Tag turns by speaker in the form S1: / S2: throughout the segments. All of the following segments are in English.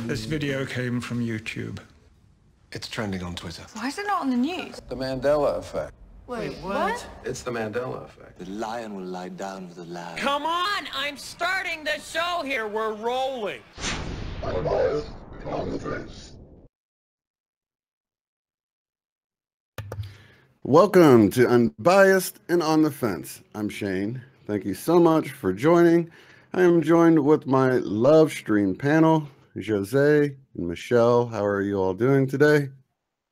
S1: This video came from YouTube.
S2: It's trending on Twitter.
S3: Why is it not on the news?
S2: The Mandela Effect.
S3: Wait, what?
S2: It's the Mandela Effect.
S4: The lion will lie down with the lamb.
S5: Come on! I'm starting the show here. We're rolling.
S6: Unbiased and on the fence.
S7: Welcome to Unbiased and on the Fence. I'm Shane. Thank you so much for joining. I am joined with my Love Stream panel, Josee and Michelle. How are you all doing today?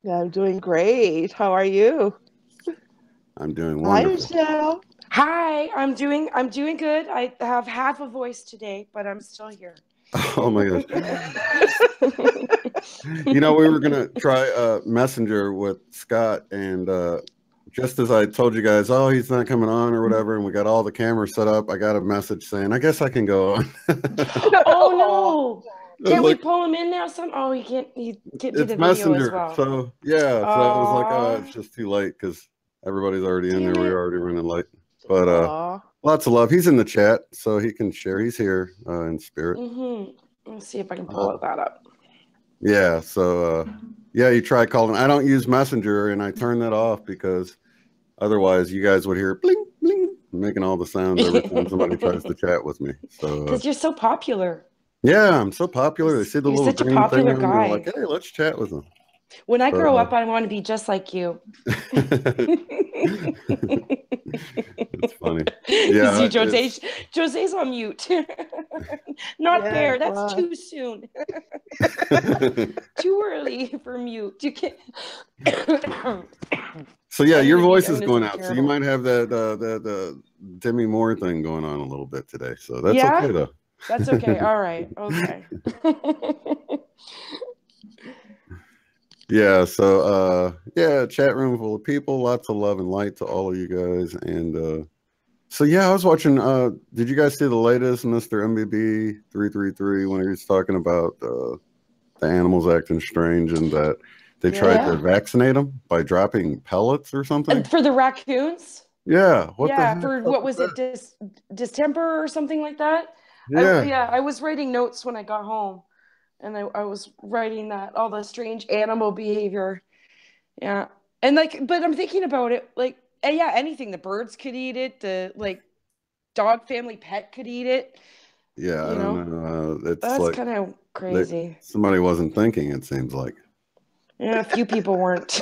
S8: Yeah, I'm doing great. How are you?
S7: I'm doing wonderful.
S8: Hi, Michelle.
S9: Hi, I'm doing good. I have half a voice today, but I'm still here.
S7: Oh my gosh. You know, we were gonna try Messenger with Scott, and just as I told you guys, oh, he's not coming on or whatever, and we got all the cameras set up, I got a message saying, I guess I can go on.
S9: Oh no! Can't we pull him in now? Oh, he can't. He can't do the
S7: Messenger,
S9: video as well.
S7: So yeah, so I was like, oh, it's just too late because everybody's already in there. We're already running late, but lots of love. He's in the chat, so he can share. He's here in spirit.
S9: Let's see if I can pull that up.
S7: Yeah, so yeah, you try calling. I don't use Messenger, and I turn that off because otherwise you guys would hear bling bling making all the sounds every time somebody tries to chat with me. So
S9: because you're so popular.
S7: Yeah, I'm so popular. They see the
S9: You're
S7: little
S9: such a
S7: green
S9: popular
S7: thing,
S9: guy.
S7: and they're like, hey, let's chat with them.
S9: When I grow up, I want to be just like you.
S7: It's funny. Yeah,
S9: see, Josee's on mute. Not fair. That's too soon. Too early for mute. You can't.
S7: So yeah, your voice is going out, so you might have that Demi Moore thing going on a little bit today. So that's okay though.
S9: That's okay. All right. Okay.
S7: Yeah, so yeah, chat room full of people, lots of love and light to all of you guys. And so yeah, I was watching, did you guys see the latest Mr. MBB 333 when he was talking about the animals acting strange and that they tried to vaccinate them by dropping pellets or something?
S9: And for the raccoons?
S7: Yeah.
S9: What was it, distemper or something like that?
S7: Yeah.
S9: I was writing notes when I got home. And I was writing that, all the strange animal behavior. Yeah. And but I'm thinking about it, anything. The birds could eat it. The dog family pet could eat it.
S7: Yeah, I don't know.
S9: That's kind of crazy.
S7: Somebody wasn't thinking, it seems like.
S9: Yeah, a few people weren't.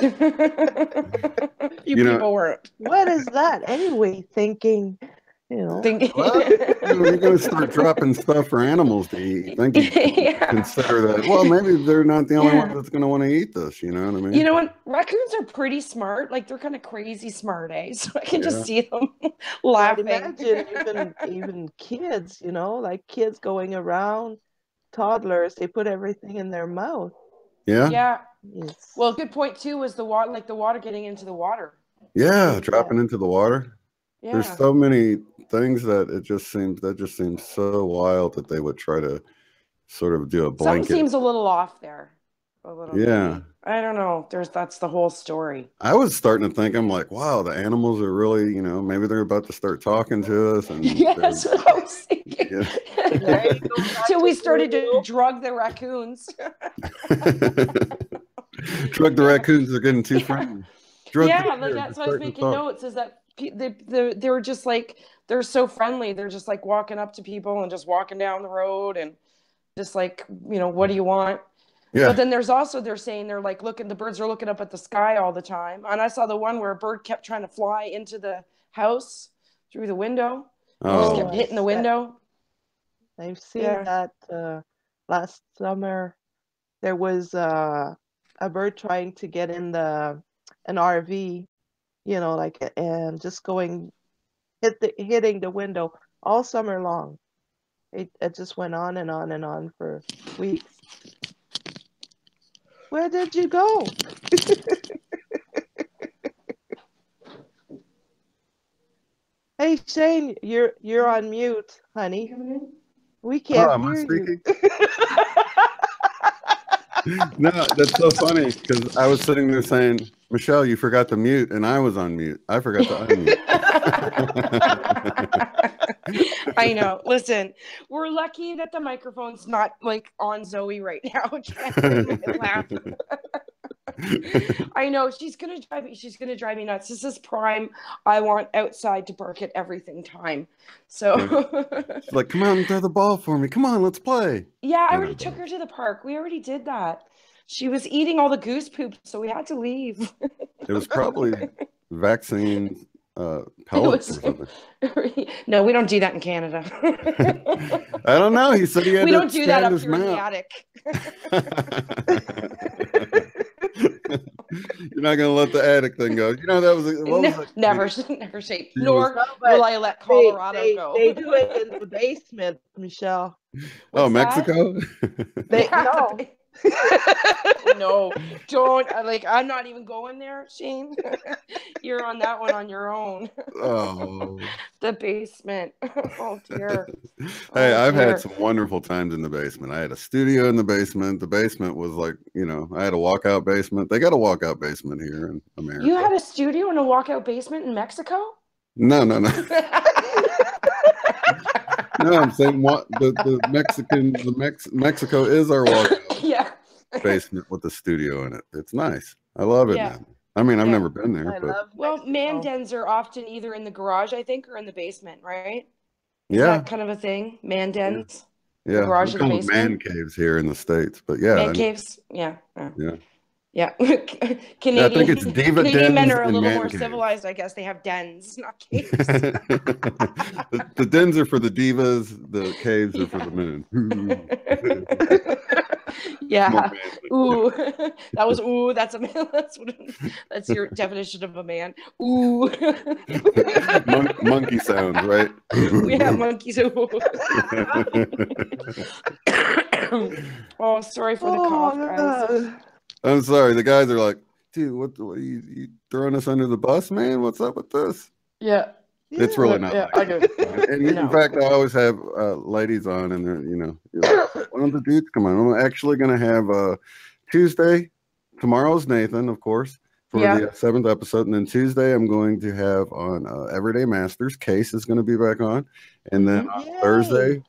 S9: People weren't.
S8: What is that anyway? Thinking.
S7: Well, you're going to start dropping stuff for animals to eat. You think you consider that, well, maybe they're not the only one that's going to want to eat this, you know what I mean?
S9: You know what? Raccoons are pretty smart. They're kind of crazy smart, eh? So I can just see them laughing.
S8: Imagine even kids, kids going around, toddlers, they put everything in their mouth.
S7: Yeah?
S9: Yeah.
S8: Yes.
S9: Well, a good point, too, was the water, the water getting into the water.
S7: Yeah, dropping into the water.
S9: Yeah.
S7: There's so many things that just seems so wild that they would try to sort of do a blanket.
S9: Something seems a little off there.
S7: Yeah.
S9: I don't know. That's the whole story.
S7: I was starting to think, I'm like, wow, the animals are really, maybe they're about to start talking to us. And
S9: yeah, that's what I was thinking.
S7: Yeah.
S9: Till we started to drug the raccoons.
S7: Drug the raccoons are getting too friendly.
S9: That's why I was making notes, is that they were just they're so friendly. They're just walking up to people and just walking down the road and just what do you want? Yeah. But then there's also, they're saying they're the birds are looking up at the sky all the time. And I saw the one where a bird kept trying to fly into the house through the window. Just kept hitting the window.
S8: I've seen that last summer. There was a bird trying to get in an RV. And just hitting the window all summer long. It just went on and on and on for weeks. Where did you go? Hey Shane, you're on mute, honey. We can't hear you.
S7: No, that's so funny because I was sitting there saying, Michelle, you forgot to mute, and I was on mute. I forgot to unmute.
S9: I know. Listen, we're lucky that the microphone's not like on Zoe right now. I know she's gonna drive me nuts. This is prime. I want outside to bark at everything time. So
S7: she's like, come on, throw the ball for me. Come on, let's play.
S9: Yeah, I already took her to the park. We already did that. She was eating all the goose poop, so we had to leave.
S7: It was probably vaccine pellets or something.
S9: No, we don't do that in Canada.
S7: I don't know. He said he had
S9: we
S7: to
S9: don't do that up
S7: his
S9: here in the
S7: mouth.
S9: attic.
S7: You're not gonna let the attic thing go. You know that was
S9: never shape. Nor will I let Colorado go.
S8: They do it in the basement, Michelle.
S7: Oh, Mexico?
S8: No.
S9: No, don't. I'm not even going there, Shane. You're on that one on your own.
S7: Oh,
S9: the basement. Oh dear.
S7: Hey, I've had some wonderful times in the basement. I had a studio in the basement. The basement was like, I had a walkout basement. They got a walkout basement here in America.
S9: You had a studio and a walkout basement in Mexico?
S7: No. No, I'm saying Mexico is our walkout basement with the studio in it. It's nice. I love it. Yeah. I mean, I've never been there,
S9: well, man dens are often either in the garage, I think, or in the basement, right?
S7: Is
S9: that kind of a thing? Man dens.
S7: Yeah,
S9: the garage
S7: we call them man caves here in the States, but man
S9: caves. Yeah.
S7: Yeah.
S9: Canadian,
S7: I think it's diva
S9: Canadian
S7: dens
S9: men are a
S7: and
S9: little
S7: man
S9: more
S7: caves.
S9: civilized, I guess. They have dens, not caves.
S7: the dens are for the divas. The caves are for the men.
S9: Yeah. Ooh. That was ooh. That's your definition of a man. Ooh.
S7: Monkey sounds, right?
S9: Yeah, monkeys. Oh, sorry for the cough, guys.
S7: I'm sorry. The guys are like, dude, what are you throwing us under the bus, man? What's up with this?
S9: Yeah.
S7: It's really not.
S9: Yeah, I do.
S7: And in fact, I always have ladies on, and they're, like, why don't the dudes come on? I'm actually going to have Tuesday. Tomorrow's Nathan, of course, for the 7th episode, and then Tuesday I'm going to have on Everyday Masters. Case is going to be back on, and then on Thursday,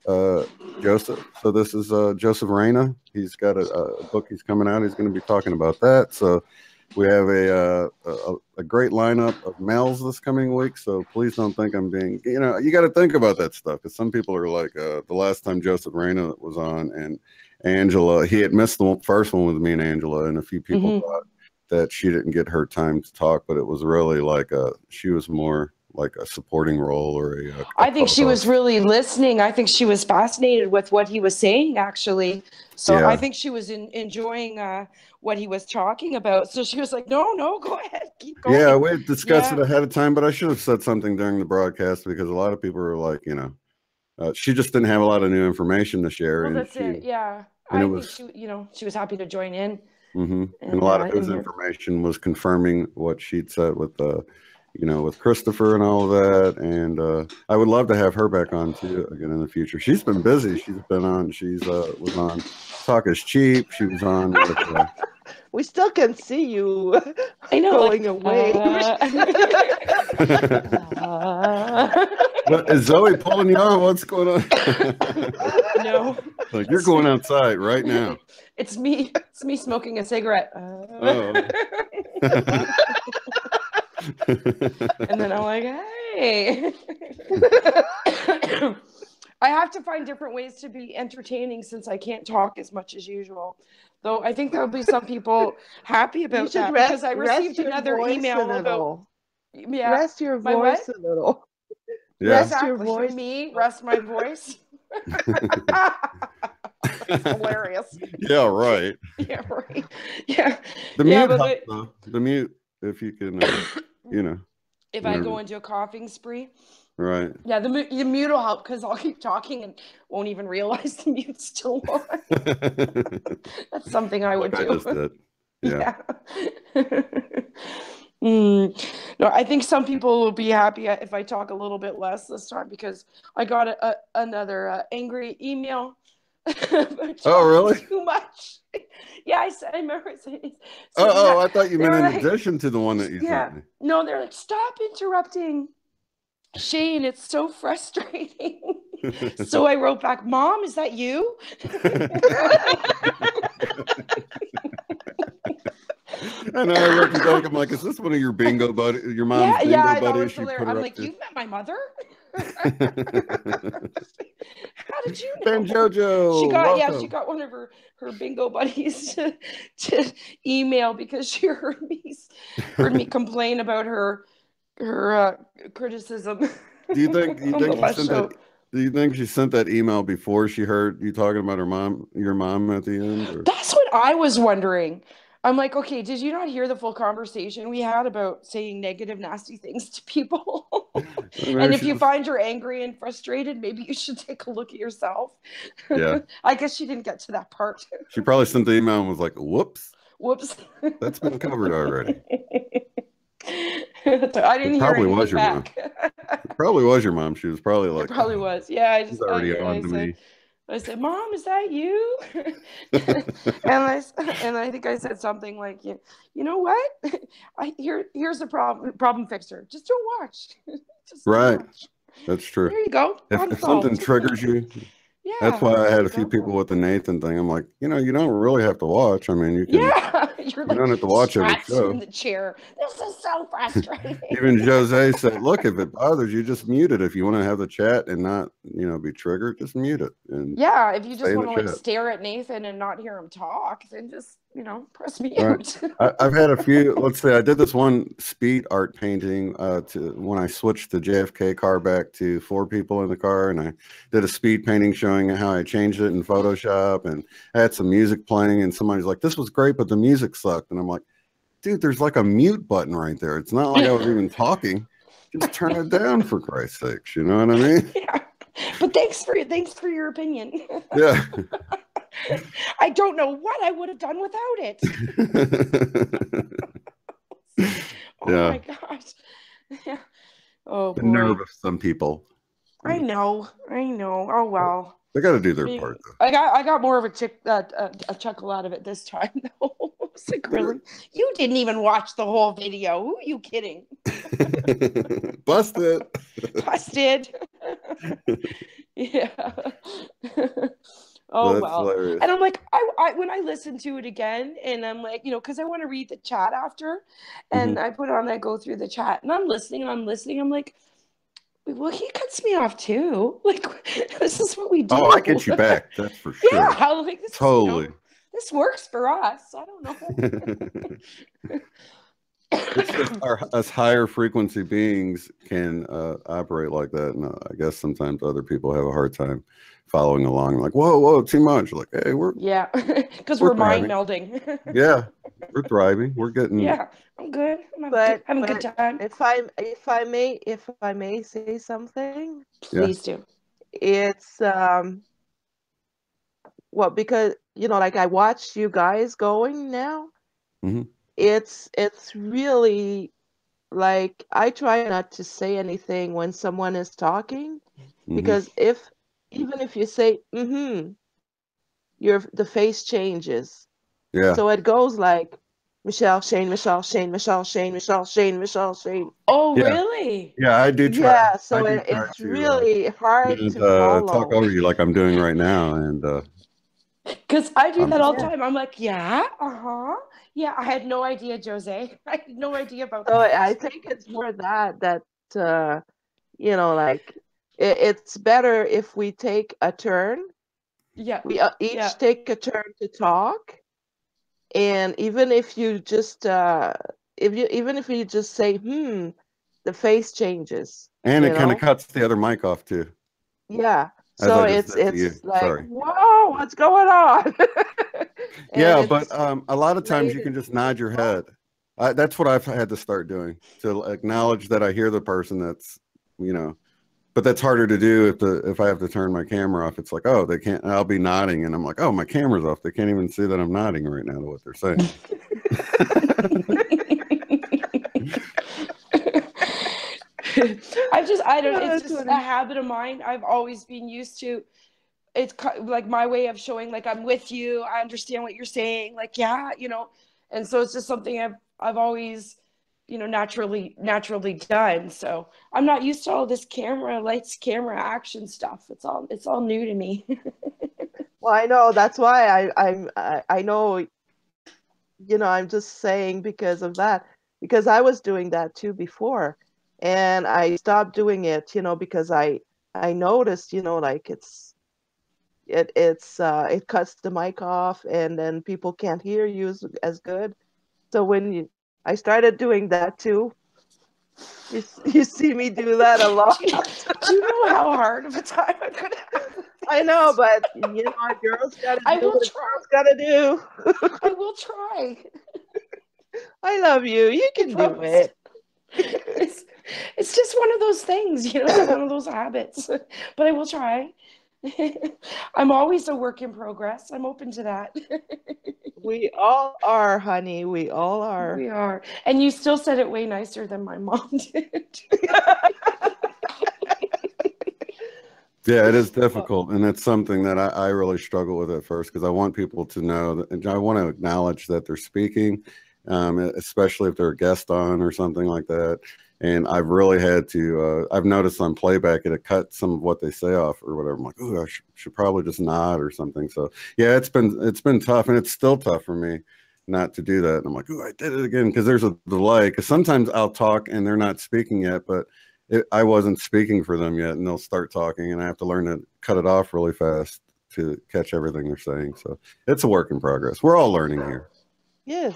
S7: Joseph. So this is Joseph Reyna. He's got a book he's coming out. He's going to be talking about that. So we have a great lineup of males this coming week. So please don't think I'm being, you got to think about that stuff, because some people are like, the last time Joseph Reyna was on and Angela, he had missed the first one with me and Angela, and a few people thought that she didn't get her time to talk, but it was really like she was more like a supporting role or
S9: I think she was really listening. I think she was fascinated with what he was saying, actually. So I think she was enjoying what he was talking about. So she was like, no, go ahead, keep going.
S7: Yeah, we had discussed it ahead of time, but I should have said something during the broadcast, because a lot of people were like, she just didn't have a lot of new information to share.
S9: Well, that's it. Yeah. I think she was happy to join in.
S7: And a lot of his information was confirming what she'd said with with Christopher and all of that. And I would love to have her back on too again in the future. She's been busy. She's been on. She's was on Talk Is Cheap. She was on.
S8: We still can see you.
S9: I know,
S8: going away.
S7: What, is Zoe pulling you on? What's going on?
S9: No.
S7: Like, you're going outside right now.
S9: It's me. It's me smoking a cigarette. And then I'm like, hey. I have to find different ways to be entertaining, since I can't talk as much as usual. Though I think there'll be some people happy about that, because I received another email about
S8: rest your voice a little.
S7: Yeah.
S8: Rest your voice.
S9: Me, rest my voice. That's hilarious.
S7: Yeah, right.
S9: Yeah, right. Yeah.
S7: The mute helps, though. The mute, if you can,
S9: if I go into a coughing spree.
S7: Right.
S9: Yeah, the mute will help, because I'll keep talking and won't even realize the mute's still on. That's something I would do.
S7: I just did. Yeah.
S9: No, I think some people will be happy if I talk a little bit less this time, because I got another angry email.
S7: Oh, really?
S9: Too much. Yeah, I remember saying.
S7: I thought you meant in addition to the one that you sent me.
S9: No, they're like, stop interrupting Shane. It's so frustrating. So I wrote back, Mom, is that you?
S7: And I looked back, I'm like, is this one of your bingo buddies? Your mom's bingo buddies?
S9: I'm like, you've met my mother? How did you know?
S7: Ben Jojo.
S9: She got one of her bingo buddies to email because she heard me complain about her criticism.
S7: Do you think she sent that email before she heard you talking about your mom at the end? Or?
S9: That's what I was wondering. I'm like, okay, did you not hear the full conversation we had about saying negative, nasty things to people? And if you find her angry and frustrated, maybe you should take a look at yourself.
S7: Yeah.
S9: I guess she didn't get to that part.
S7: She probably sent the email and was like, whoops.
S9: That's
S7: been covered already.
S9: I didn't hear
S7: probably was your
S9: back.
S7: mom. It probably was your mom. She was probably like,
S9: it probably was. Yeah,
S7: she's already on to me.
S9: I said, Mom, is that you? and I think I said something like, you know what? Here's the problem fixer. Just don't watch.
S7: Right. That's true.
S9: There you go.
S7: If something triggers you, that's why I had a few people with the Nathan thing. I'm like, you don't really have to watch. I mean, you can.
S9: Yeah,
S7: you don't have to watch every show.
S9: In the chair. This is so frustrating.
S7: Even Josee said, "Look, if it bothers you, just mute it. If you want to have the chat and not, be triggered, just mute it." And
S9: yeah, if you just want to stare at Nathan and not hear him talk, then just press mute.
S7: Right. I've had a few. Let's say I did this one speed art painting when I switched the JFK car back to 4 people in the car, and I did a speed painting showing how I changed it in Photoshop, and I had some music playing, and somebody's like, "This was great, but the music sucked," and I'm like, "Dude, there's like a mute button right there. It's not like I was even talking. Just turn it down for Christ's sakes." You know what I mean?
S9: Yeah. But thanks for your opinion.
S7: Yeah.
S9: I don't know what I would have done without it. Oh my gosh. Yeah. Oh,
S7: the nerve of some people.
S9: I know. Oh well.
S7: They got to do their part, though.
S9: I got more of a chuckle out of it this time, though. I was like, really? You didn't even watch the whole video. Who are you kidding?
S7: Busted.
S9: Yeah. Oh, well.
S7: Hilarious.
S9: And I'm like, I when I listen to it again, and I'm like, because I want to read the chat after, and I put on, I go through the chat, and I'm listening. I'm like, well, he cuts me off too. Like, this is what we do.
S7: Oh, I get you back. That's for sure.
S9: Yeah, like this.
S7: Totally.
S9: This works for us. I don't know.
S7: It's just us higher frequency beings can operate like that, and I guess sometimes other people have a hard time following along. Like, whoa, too much. Like, hey,
S9: because we're mind melding.
S7: Yeah, we're thriving. We're getting.
S9: Yeah, I'm good. Having a good time.
S8: If I may say something,
S9: please do.
S8: It's because like I watched you guys going now.
S7: Mm-hmm.
S8: It's really like I try not to say anything when someone is talking, because even if you say the face changes.
S7: Yeah.
S8: So it goes like Michelle, Shane, Michelle, Shane, Michelle, Shane, Michelle, Shane, Michelle, Shane.
S9: Oh, really?
S7: Yeah, I do try.
S8: Yeah, so it's really hard to follow.
S7: Talk over you like I'm doing right now, and
S9: because I do that all the time. I'm like, yeah, yeah. I had no idea, Josee. I had no idea about that.
S8: So I think it's more that like it's better if we take a turn.
S9: Yeah,
S8: we each take a turn to talk, and even if you just if you just say the face changes,
S7: and it kind of cuts the other mic off too.
S8: Yeah. So it's like, whoa, what's going on?
S7: Yeah, but a lot of times you can just nod your head. That's what I've had to start doing, to acknowledge that I hear the person. That's but that's harder to do if I have to turn my camera off. It's like, oh, they can't. I'll be nodding, and I'm like, oh, my camera's off. They can't even see that I'm nodding right now to what they're saying. I don't. It's just a habit of mine. I've always been used to.
S9: it's like my way of showing like I'm with you. I understand what you're saying. Like, yeah, you know, and so it's just something I've always, you know, naturally done. So I'm not used to all this lights, camera action stuff. It's all new to me.
S8: Well, I know that's why I know, you know, I'm just saying because of that, because I was doing that too before, and I stopped doing it, you know, because I noticed, you know, like it cuts the mic off, and then people can't hear you as good. So I started doing that too. You see me do that a lot.
S9: Do you know how hard of a time I'm gonna have?
S8: I know, but you know, our girls gotta do what girls gotta do.
S9: I will try.
S8: I love you. You can do it.
S9: It's just one of those things, you know, it's one of those habits. But I will try. I'm always a work in progress. I'm open to that.
S8: We all are, honey. We all are.
S9: We are. And you still said it way nicer than my mom did.
S7: Yeah, it is difficult, and it's something that I really struggle with at first, because I want people to know that, and I want to acknowledge that they're speaking, especially if they're a guest on or something like that. And I've really had to, I've noticed on playback it cut some of what they say off or whatever. I'm like, oh, I should probably just nod or something. So yeah, it's been tough, and it's still tough for me not to do that. And I'm like, oh, I did it again, because there's a delay. Because sometimes I'll talk and they're not speaking yet, but I wasn't speaking for them yet, and they'll start talking, and I have to learn to cut it off really fast to catch everything they're saying. So it's a work in progress. We're all learning here.
S8: Yes.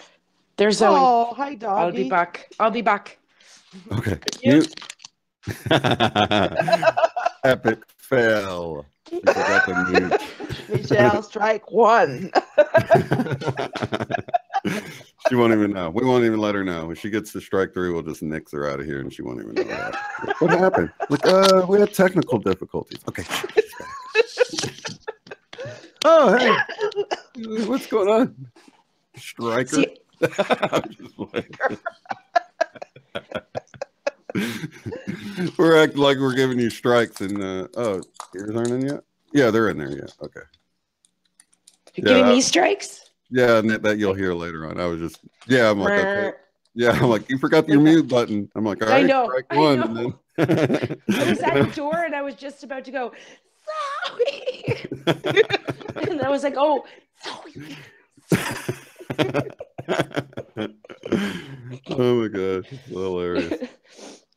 S9: There's Zoe.
S8: Oh, hi, doggy.
S9: I'll be back.
S7: Okay. Epic fail. She forgot to mute.
S8: Michelle, strike one.
S7: She won't even know. We won't even let her know. When she gets to strike 3, we'll just nix her out of here, and she won't even know that. What happened? Like, we had technical difficulties. Okay. Oh, hey. What's going on? Striker? I'm just like... We're acting like we're giving you strikes, and oh, yours aren't in yet? Yeah, they're in there yet. Okay.
S9: You're giving me strikes?
S7: Yeah, and that you'll hear later on. I was just, yeah, I'm like, okay. Yeah, I'm like, you forgot your mute button. I'm like, all right,
S9: I know.
S7: strike one. And then...
S9: I was at the door, and I was just about to go, Zoe! And I was like, oh, Zoe.
S7: Oh my god, hilarious.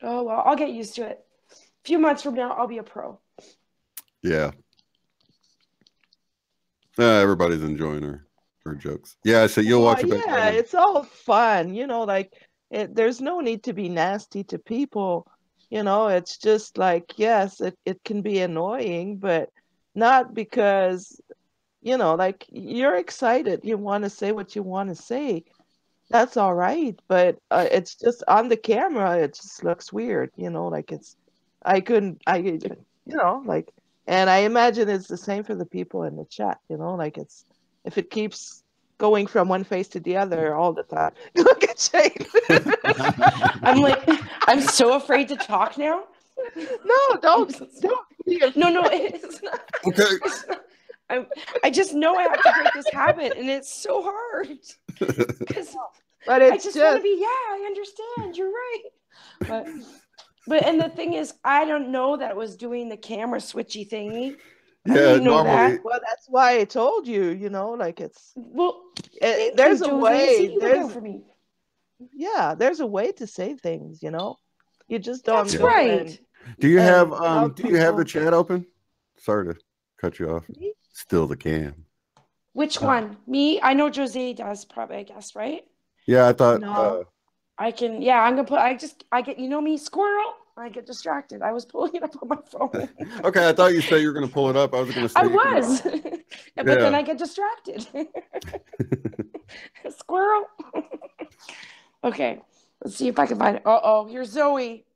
S9: Oh well, I'll get used to it. A few months from now, I'll be a pro.
S7: Yeah. Everybody's enjoying her jokes. Yeah, so you'll watch it.
S8: Yeah, it's all fun, you know, like there's no need to be nasty to people, you know. It's just like, yes, it can be annoying, but not because, you know, like you're excited, you want to say what you want to say. That's all right, but it's just on the camera, it just looks weird, you know, like you know, like, and I imagine it's the same for the people in the chat, you know, like if it keeps going from one face to the other all the time. Look at Shane.
S9: I'm like, I'm so afraid to talk now.
S8: No, don't.
S9: No, it's not.
S7: Okay.
S9: It's not. I just know I have to break this habit, and it's so hard.
S8: But it's
S9: I just want to be. Yeah, I understand. You're right. But and the thing is, I don't know that it was doing the camera switchy thingy.
S7: Yeah, normally.
S8: That. Well, that's why I told you. You know, like it's.
S9: Well,
S8: there's a way.
S9: There's for me.
S8: Yeah, there's a way to say things. You know, you just don't.
S9: That's right.
S7: Do you have the chat open? Sorry to cut you off. Still the cam.
S9: Which one? Me? I know Josee does probably, I guess, right?
S7: Yeah, I thought.
S8: No.
S9: I can. Yeah, I'm gonna put. I get. You know me, squirrel. I get distracted. I was pulling it up on my phone.
S7: Okay, I thought you said you were gonna pull it up. I was gonna say.
S9: I was, but then I get distracted. Squirrel. Okay, let's see if I can find it. Oh, here's Zoe.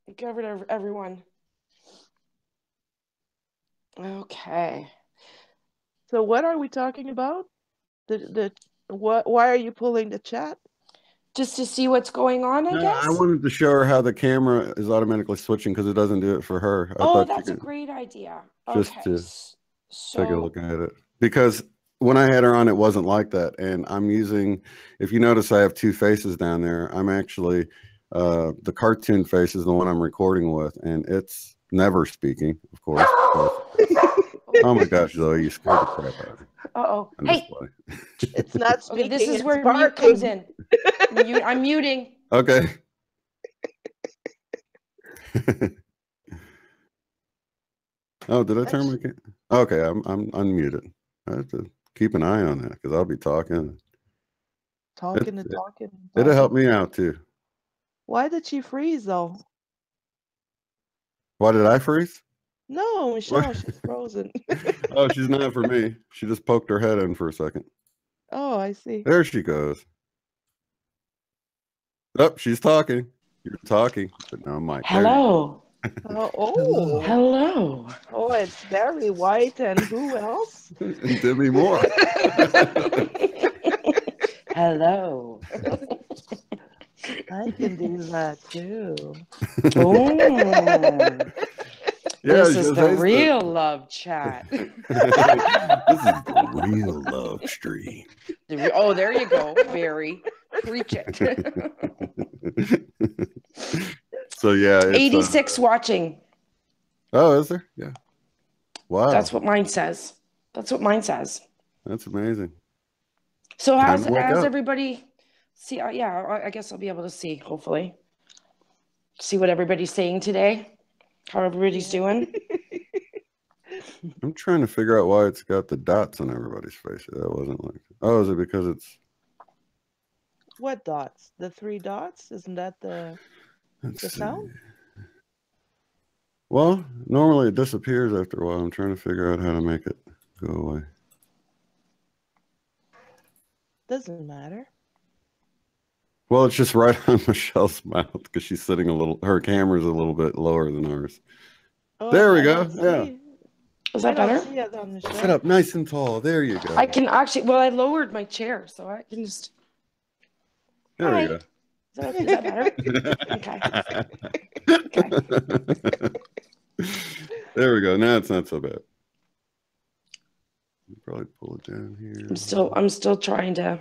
S9: I covered everyone. Okay.
S8: So what are we talking about? Why are you pulling the chat?
S9: just to see what's going on, I guess.
S7: I wanted to show her how the camera is automatically switching because it doesn't do it for her.
S9: That's a great idea.
S7: Just
S9: okay.
S7: to
S9: So
S7: take a look at it. Because when I had her on, it wasn't like that. And I'm using, if you notice, I have two faces down there. I'm actually, the cartoon face is the one I'm recording with, and it's never speaking, of course. Oh my gosh, Zoe, you scared the crap out of me.
S9: Uh-oh.
S8: Hey, it's not speaking.
S9: Okay, this is where
S8: barking.
S9: mute comes in. I'm muting.
S7: Okay. Oh, did I turn my camera? Okay, I'm unmuted. I have to keep an eye on that because I'll be talking.
S8: Talking.
S7: It'll help me out too.
S8: Why did she freeze though?
S7: Why did I freeze?
S8: No, Michelle, she's frozen.
S7: Oh, she's not for me. She just poked her head in for a second.
S8: Oh, I see.
S7: There she goes. Oh, she's talking. You're talking, but no mic.
S9: Hello.
S8: Hello. Oh, it's Barry White and who else?
S7: And Demi Moore.
S9: Hello.
S8: I can do that too.
S9: Oh.
S7: Yeah,
S9: this is the real love chat.
S7: This is the real love stream.
S9: Oh, there you go, Barry. Preach it.
S7: So yeah,
S9: 86 watching.
S7: Oh, is there? Yeah. Wow.
S9: That's what mine says. That's amazing. So how's everybody? See, yeah, I guess I'll be able to see. Hopefully, see what everybody's saying today. How everybody's doing.
S7: I'm trying to figure out why it's got the dots on everybody's face. That wasn't like. Oh, is it because it's?
S8: What dots? The 3 dots? Isn't that the sound?
S7: Well, normally it disappears after a while. I'm trying to figure out how to make it go away.
S8: Doesn't matter.
S7: Well, it's just right on Michelle's mouth because she's sitting her camera's a little bit lower than ours.
S8: Oh,
S7: there we go. Yeah.
S9: Is that better?
S7: Sit up nice and tall. There you go.
S9: I can actually, I lowered my chair, so I can just.
S7: There we go.
S9: Is that better? Okay.
S7: There we go. Now it's not so bad. Probably pull it down here.
S9: I'm still trying to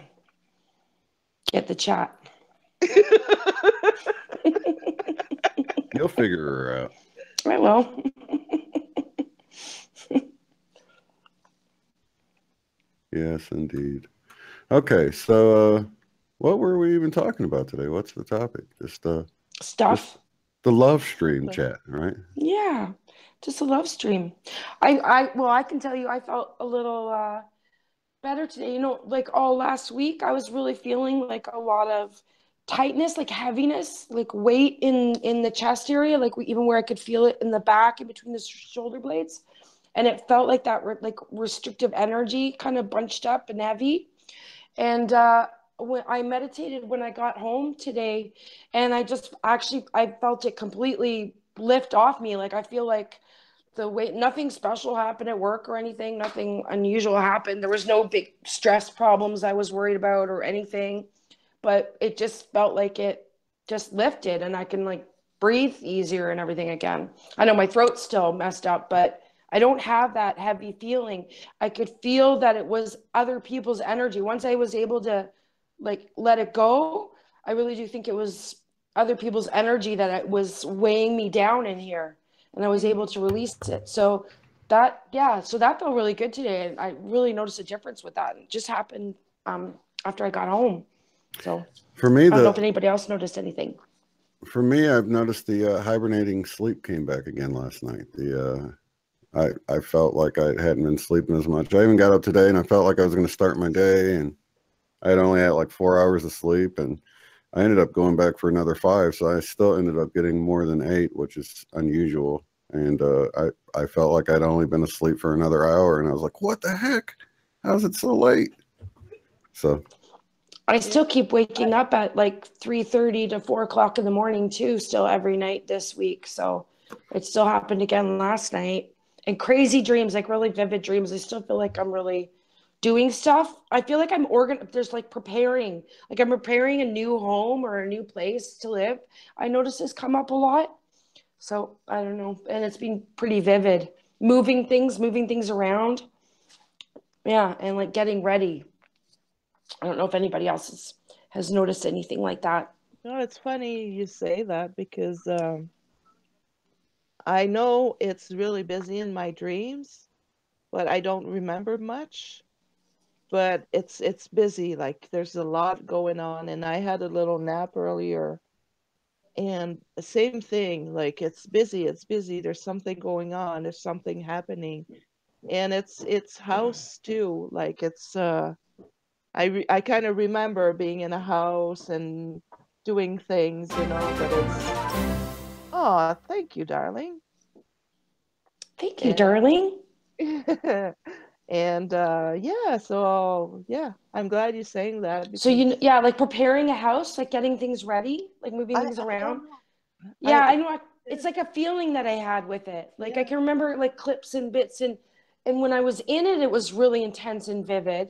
S9: get the chat.
S7: You'll figure her out.
S9: I will.
S7: Yes, indeed. Okay, so what were we even talking about today? What's the topic? Just
S9: stuff.
S7: Just the love stream chat, right?
S9: Yeah, just a love stream. I can tell you, I felt a little better today. You know, like all last week, I was really feeling like a lot of tightness, like heaviness, like weight in the chest area, like even where I could feel it in the back, in between the shoulder blades, and it felt like that like restrictive energy, kind of bunched up and heavy. And when I meditated when I got home today, and I felt it completely lift off me. Like I feel like the weight, nothing special happened at work or anything, nothing unusual happened. There was no big stress problems I was worried about or anything, but it just felt like it just lifted and I can like breathe easier and everything again. I know my throat's still messed up, but I don't have that heavy feeling. I could feel that it was other people's energy. Once I was able to like let it go, I really do think it was other people's energy that was weighing me down in here, and I was able to release it. So that felt really good today. And I really noticed a difference with that. It just happened after I got home. So
S7: for me,
S9: I don't know if anybody else noticed anything.
S7: For me, I've noticed the hibernating sleep came back again last night. I felt like I hadn't been sleeping as much. I even got up today and I felt like I was going to start my day, and I had only had like 4 hours of sleep, and I ended up going back for another 5. So I still ended up getting more than 8, which is unusual. And I felt like I'd only been asleep for another hour, and I was like, what the heck? How's it so late? So
S9: I still keep waking up at like 3:30 to 4 o'clock in the morning too, still every night this week. So it still happened again last night. And crazy dreams, like really vivid dreams. I still feel like I'm really doing stuff, I feel like there's like preparing, like I'm preparing a new home or a new place to live. I notice this come up a lot. So I don't know. And it's been pretty vivid. Moving things around. Yeah. And like getting ready. I don't know if anybody else has noticed anything like that.
S8: No, it's funny you say that because I know it's really busy in my dreams, but I don't remember much. But it's busy. Like there's a lot going on, and I had a little nap earlier, and the same thing. Like it's busy. It's busy. There's something going on. There's something happening, and it's house too. Like it's I kind of remember being in a house and doing things, you know. But it's thank you, darling.
S9: Thank you, darling.
S8: And yeah, so yeah, I'm glad you're saying that.
S9: So like preparing a house, like getting things ready, like moving things around. I know. It's like a feeling that I had with it. Like I can remember like clips and bits, and when I was in it, it was really intense and vivid.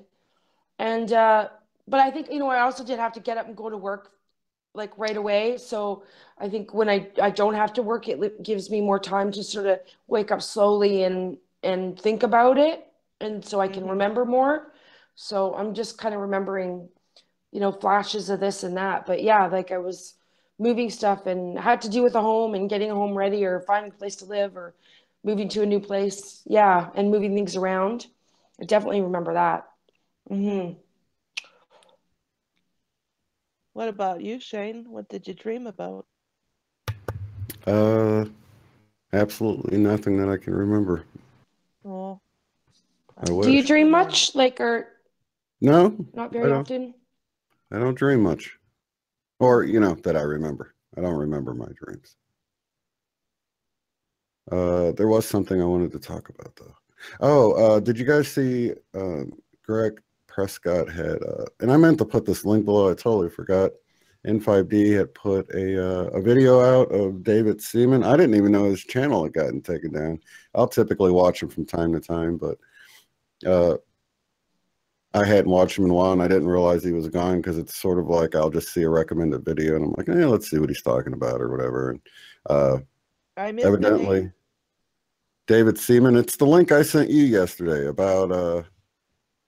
S9: And but I think I also did have to get up and go to work like right away. So I think when I don't have to work, it gives me more time to sort of wake up slowly and think about it. And so I can remember more. So I'm just kind of remembering, flashes of this and that. But yeah, like I was moving stuff and had to do with a home and getting a home ready or finding a place to live or moving to a new place. Yeah. And moving things around. I definitely remember that.
S8: What about you, Shane? What did you dream about?
S7: Absolutely nothing that I can remember.
S8: Oh.
S9: Do you dream much?
S7: No,
S9: not very often?
S7: I don't dream much. Or, that I remember. I don't remember my dreams. There was something I wanted to talk about, though. Oh, did you guys see Greg Prescott had, and I meant to put this link below, I totally forgot. N5D had put a video out of David Seaman. I didn't even know his channel had gotten taken down. I'll typically watch him from time to time, but I hadn't watched him in a while, and I didn't realize he was gone because it's sort of like I'll just see a recommended video, and I'm like, let's see what he's talking about or whatever. And evidently, David Seaman, it's the link I sent you yesterday about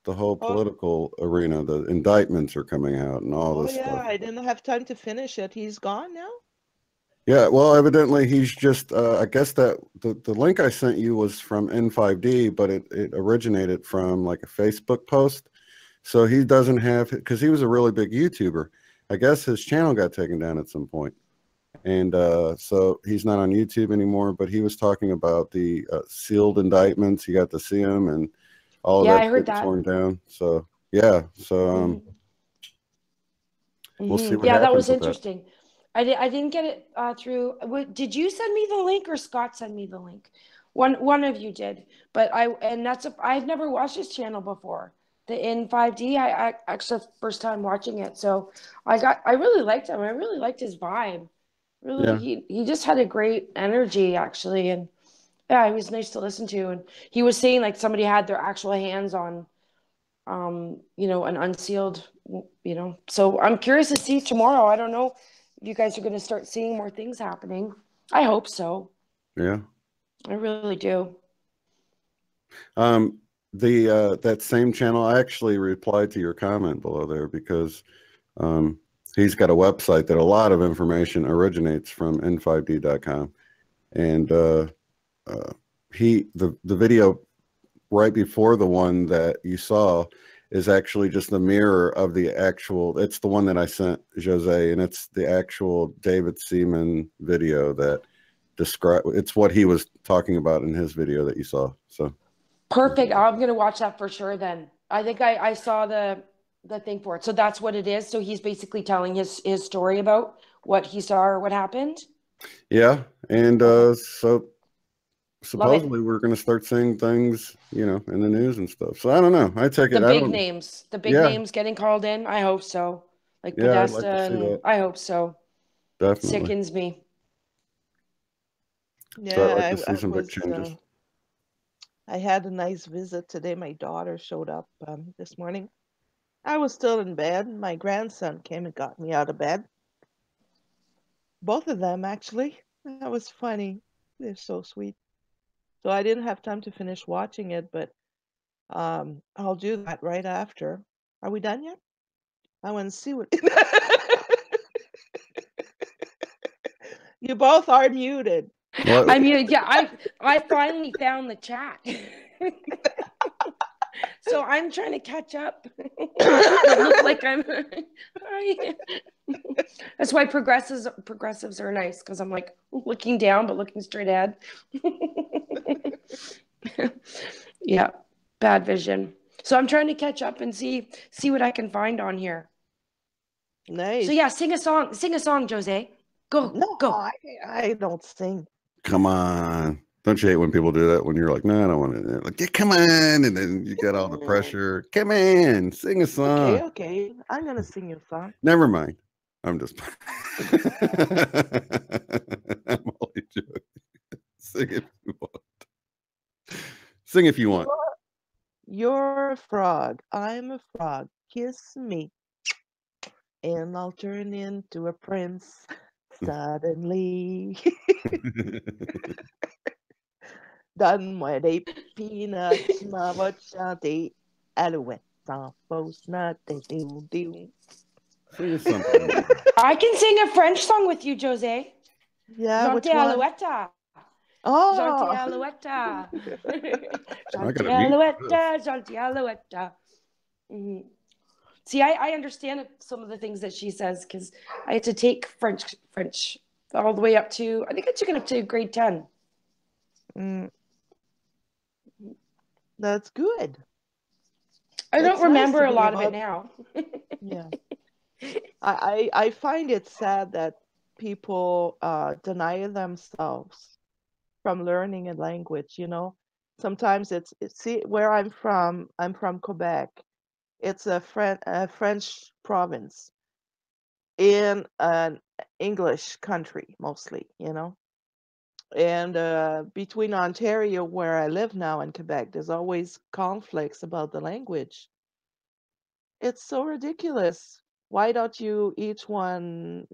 S7: the whole political arena. The indictments are coming out and all this stuff.
S8: I didn't have time to finish it. He's gone now?
S7: Yeah, well, evidently he's just, I guess that the link I sent you was from N5D, but it originated from like a Facebook post. So he doesn't have, because he was a really big YouTuber. I guess his channel got taken down at some point. And so he's not on YouTube anymore, but he was talking about the sealed indictments. You got to see them and all of that.
S9: I heard that.
S7: Torn down. So, yeah. So we'll see what happens.
S9: Yeah, that was interesting. I didn't get it through. Did you send me the link or Scott send me the link? One of you did. But I've never watched his channel before. The N5D. I actually that's the first time watching it. So I really liked him. I really liked his vibe. Really, he just had a great energy actually, and yeah, he was nice to listen to. And he was saying like somebody had their actual hands on an unsealed, So I'm curious to see tomorrow. I don't know if you guys are going to start seeing more things happening. I hope so. Yeah. I really do.
S7: That same channel, I actually replied to your comment below there because he's got a website that a lot of information originates from n5d.com. And the video right before the one that you saw is actually just the mirror of the actual, it's the one that I sent Josee, and it's the actual David Seaman video that it's what he was talking about in his video that you saw. So
S9: perfect. I'm going to watch that for sure then. I think I saw the thing for it. So that's what it is. So he's basically telling his story about what he saw or what happened.
S7: Yeah. And so supposedly we're going to start seeing things, in the news and stuff. So I don't know. I take it.
S9: The big names getting called in. I hope so. Like Podesta. I hope so.
S7: Definitely.
S9: Sickens me.
S8: Yeah,
S7: so I'd like to see some big changes.
S8: I had a nice visit today. My daughter showed up this morning. I was still in bed. My grandson came and got me out of bed. Both of them, actually. That was funny. They're so sweet. So I didn't have time to finish watching it, but I'll do that right after. Are we done yet? I want to see what. You both are muted.
S7: What?
S9: I mean, yeah, I finally found the chat. So I'm trying to catch up. It look like I'm. That's why progressives are nice, because I'm like looking down but looking straight ahead. Yeah, bad vision. So I'm trying to catch up and see what I can find on here.
S8: Nice.
S9: So yeah, sing a song, Josee. Go, go.
S8: I don't sing.
S7: Come on. Don't you hate when people do that when you're like, no, I don't want to. Like, yeah, come on. And then you get all the pressure. Come on, sing a song.
S8: Okay. I'm going to sing you a song.
S7: Never mind. I'm just. I'm only joking. Sing if you want. Sing if you want.
S8: You're a frog. I'm a frog. Kiss me. And I'll turn into a prince suddenly. Donne-moi des peanuts, ma voce chantée, alouette sans fausse note, doo.
S7: Sing something.
S9: I can sing a French song with you, Josee.
S8: Yeah, which
S9: Gentil
S8: one?
S9: Alouette.
S8: Oh.
S9: Gentil Alouette. Gentil Alouette, Gentil Alouette. Mm-hmm. See, I understand some of the things that she says, because I had to take French all the way up to, I think I took it up to grade 10.
S8: That's good.
S9: I don't remember
S8: nice
S9: a lot of it now.
S8: Yeah. I find it sad that people deny themselves from learning a language, you know. Sometimes it's see, where I'm from Quebec. It's a French province in an English country, mostly, you know. And between Ontario, where I live now, and Quebec, there's always conflicts about the language. It's so ridiculous. Why don't you each one,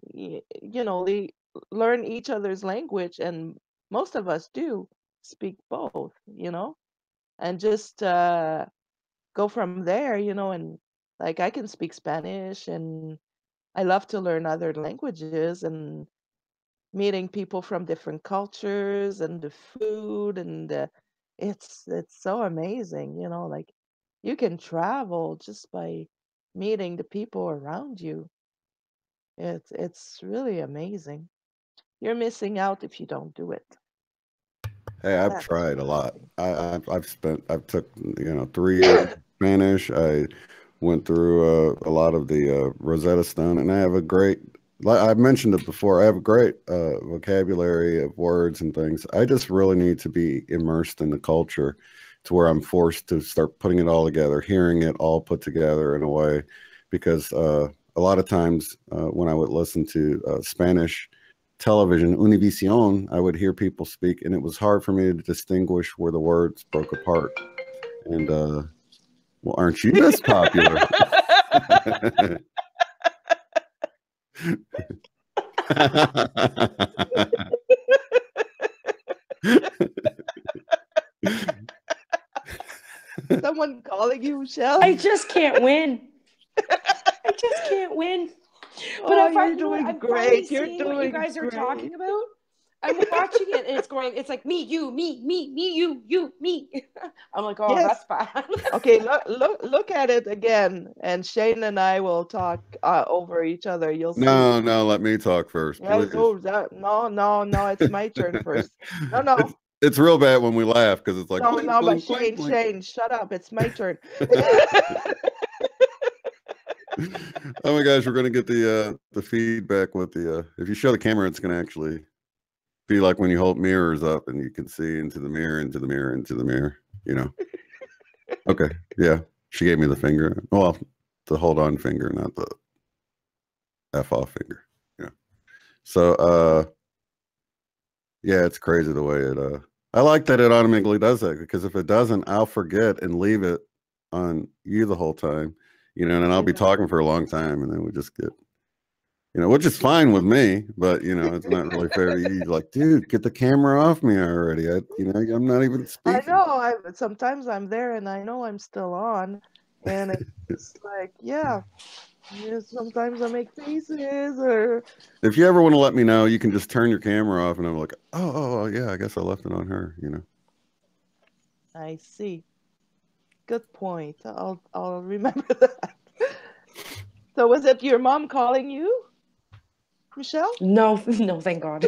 S8: learn each other's language? And most of us do speak both, you know, and just go from there, you know. And like, I can speak Spanish, and I love to learn other languages, and meeting people from different cultures, and the food, and it's so amazing, you know. Like, you can travel just by meeting the people around you. It's really amazing. You're missing out if you don't do it.
S7: Hey, I've tried a lot. I've took 3 years Spanish. I went through a lot of the Rosetta Stone, and I have a great, like I mentioned it before, I have a great vocabulary of words and things. I just really need to be immersed in the culture to where I'm forced to start putting it all together, hearing it all put together in a way, because a lot of times when I would listen to Spanish television, Univision, I would hear people speak, and it was hard for me to distinguish where the words broke apart. And well, aren't you this popular?
S8: Someone calling you, Michelle?
S9: I just can't win. I just can't win. But
S8: you're doing great. You're doing
S9: what you guys
S8: great.
S9: are talking about. I'm watching it, and it's like me, you, me, you, me. I'm like, oh,
S8: Yes.
S9: that's bad.
S8: Okay, look at it again, and Shane and I will talk over each other. You'll see.
S7: No, let me talk first,
S8: Yeah,
S7: please.
S8: No, it's my turn first. No.
S7: It's real bad when we laugh, because it's like,
S8: No, but Shane, shut up. It's my turn.
S7: Oh my gosh, we're gonna get the feedback with the if you show the camera, it's gonna actually be like when you hold mirrors up and you can see into the mirror, you know. Okay, yeah, she gave me the finger. Well, the hold on finger, not the F off finger. Yeah. So yeah, it's crazy the way it I like that it automatically does that, because if it doesn't, I'll forget and leave it on you the whole time, you know, and then I'll be talking for a long time, and then we just get, you know, which is fine with me, but you know, it's not really fair to you. Like, dude, get the camera off me already. I'm not even speaking.
S8: I know. Sometimes I'm there and I know I'm still on, and it's like, yeah, sometimes I make faces or.
S7: If you ever want to let me know, you can just turn your camera off, and I'm like, oh, yeah, I guess I left it on her, you know.
S8: I see. Good point. I'll remember that. So was it your mom calling you, Michelle?
S9: No, thank God.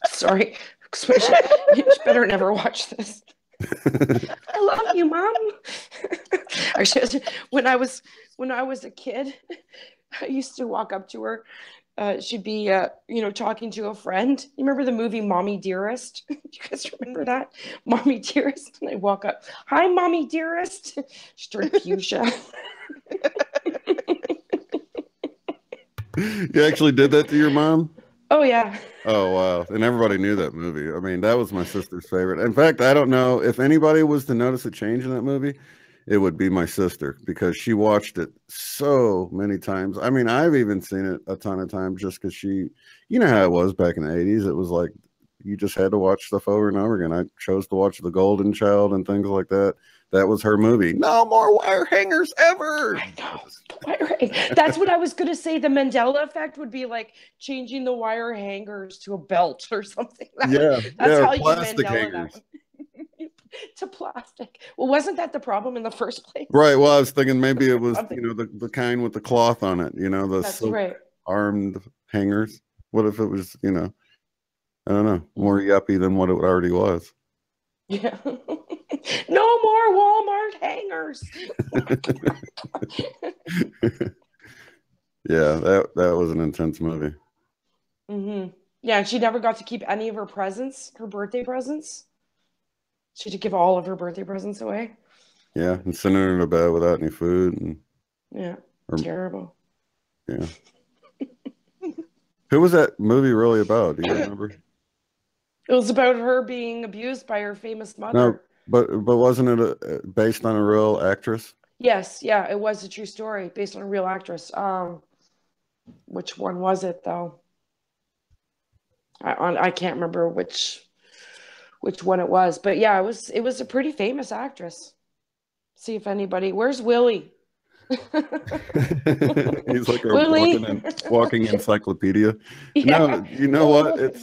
S9: Sorry. You better never watch this. I love you, Mom. Actually, when I was a kid, I used to walk up to her. She'd be, talking to a friend. You remember the movie Mommy Dearest? Do you guys remember that? Mommy Dearest. And I walk up, hi, Mommy Dearest. She turned fuchsia.
S7: You actually did that to your mom?
S9: Oh, yeah.
S7: Oh, wow. And everybody knew that movie. I mean, that was my sister's favorite. In fact, I don't know if anybody was to notice a change in that movie, it would be my sister, because she watched it so many times. I mean, I've even seen it a ton of times just because you know how it was back in the 80s. It was like you just had to watch stuff over and over again. I chose to watch The Golden Child and things like that. That was her movie. No more wire hangers ever.
S9: I know. That's what I was going to say. The Mandela effect would be like changing the wire hangers to a belt or something. That's how you
S7: plastic
S9: Mandela
S7: hangers.
S9: that one. To plastic. Well, wasn't that the problem in the first place?
S7: Right. Well, I was thinking maybe it was, you know, the kind with the cloth on it, you know, the silk armed hangers. What if it was, you know, I don't know, more yuppie than what it already was.
S9: Yeah. No more Walmart hangers.
S7: Yeah, that was an intense movie.
S9: Mm-hmm. Yeah, and she never got to keep any of her presents, her birthday presents. She had to give all of her birthday presents away.
S7: Yeah, and sending her to bed without any food. And,
S9: yeah, terrible.
S7: Yeah. Who was that movie really about? Do you remember?
S9: It was about her being abused by her famous mother.
S7: No, but wasn't it based on a real actress?
S9: Yes, yeah, it was a true story based on a real actress. Which one was it though? I can't remember which one it was, but yeah, it was a pretty famous actress. See if anybody. Where's Willie?
S7: He's like a
S9: Willie.
S7: walking encyclopedia.
S9: Yeah.
S7: No, you know what?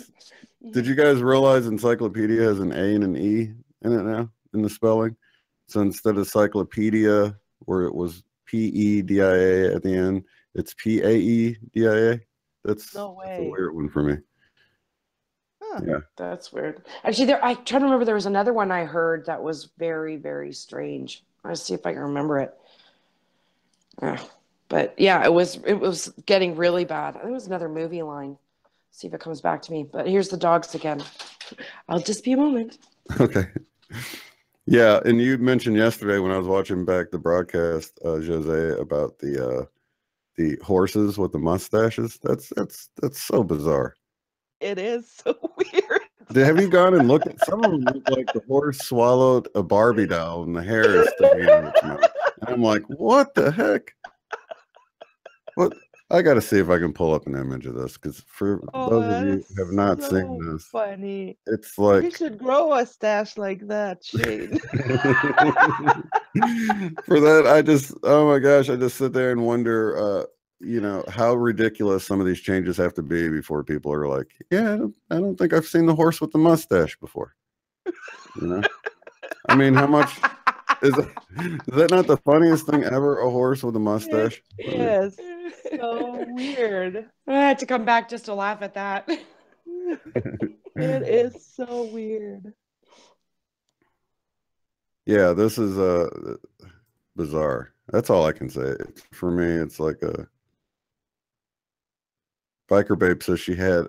S7: Did you guys realize encyclopedia has an A and an E in it now in the spelling? So instead of cyclopedia, where it was PEDIA at the end, it's PAEDIA. That's a weird one for me.
S8: Huh.
S7: Yeah,
S9: that's weird. Actually, I try to remember. There was another one I heard that was very, very strange. Let's see if I can remember it. But yeah, it was getting really bad. I think it was another movie line. See if it comes back to me. But here's the dogs again. I'll just be a moment.
S7: Okay. Yeah, and you mentioned yesterday when I was watching back the broadcast, Josee, about the horses with the mustaches. That's so bizarre.
S8: It is so weird.
S7: Have you gone and looked at some of them? Look like the horse swallowed a Barbie doll and the hair is sticking out of its mouth. And I'm like, what the heck? What? I got to see if I can pull up an image of this, because for those of you who have not seen this,
S8: funny.
S7: It's like
S8: you should grow a stash like that, Shane.
S7: For that, oh my gosh, I just sit there and wonder, you know, how ridiculous some of these changes have to be before people are like, yeah, I don't think I've seen the horse with the mustache before. You know, I mean, how much is that not the funniest thing ever? A horse with a mustache?
S8: Yes. So weird.
S9: I had to come back just to laugh at that.
S8: It is so weird.
S7: Yeah, this is bizarre. That's all I can say. For me, it's like a biker babe says she had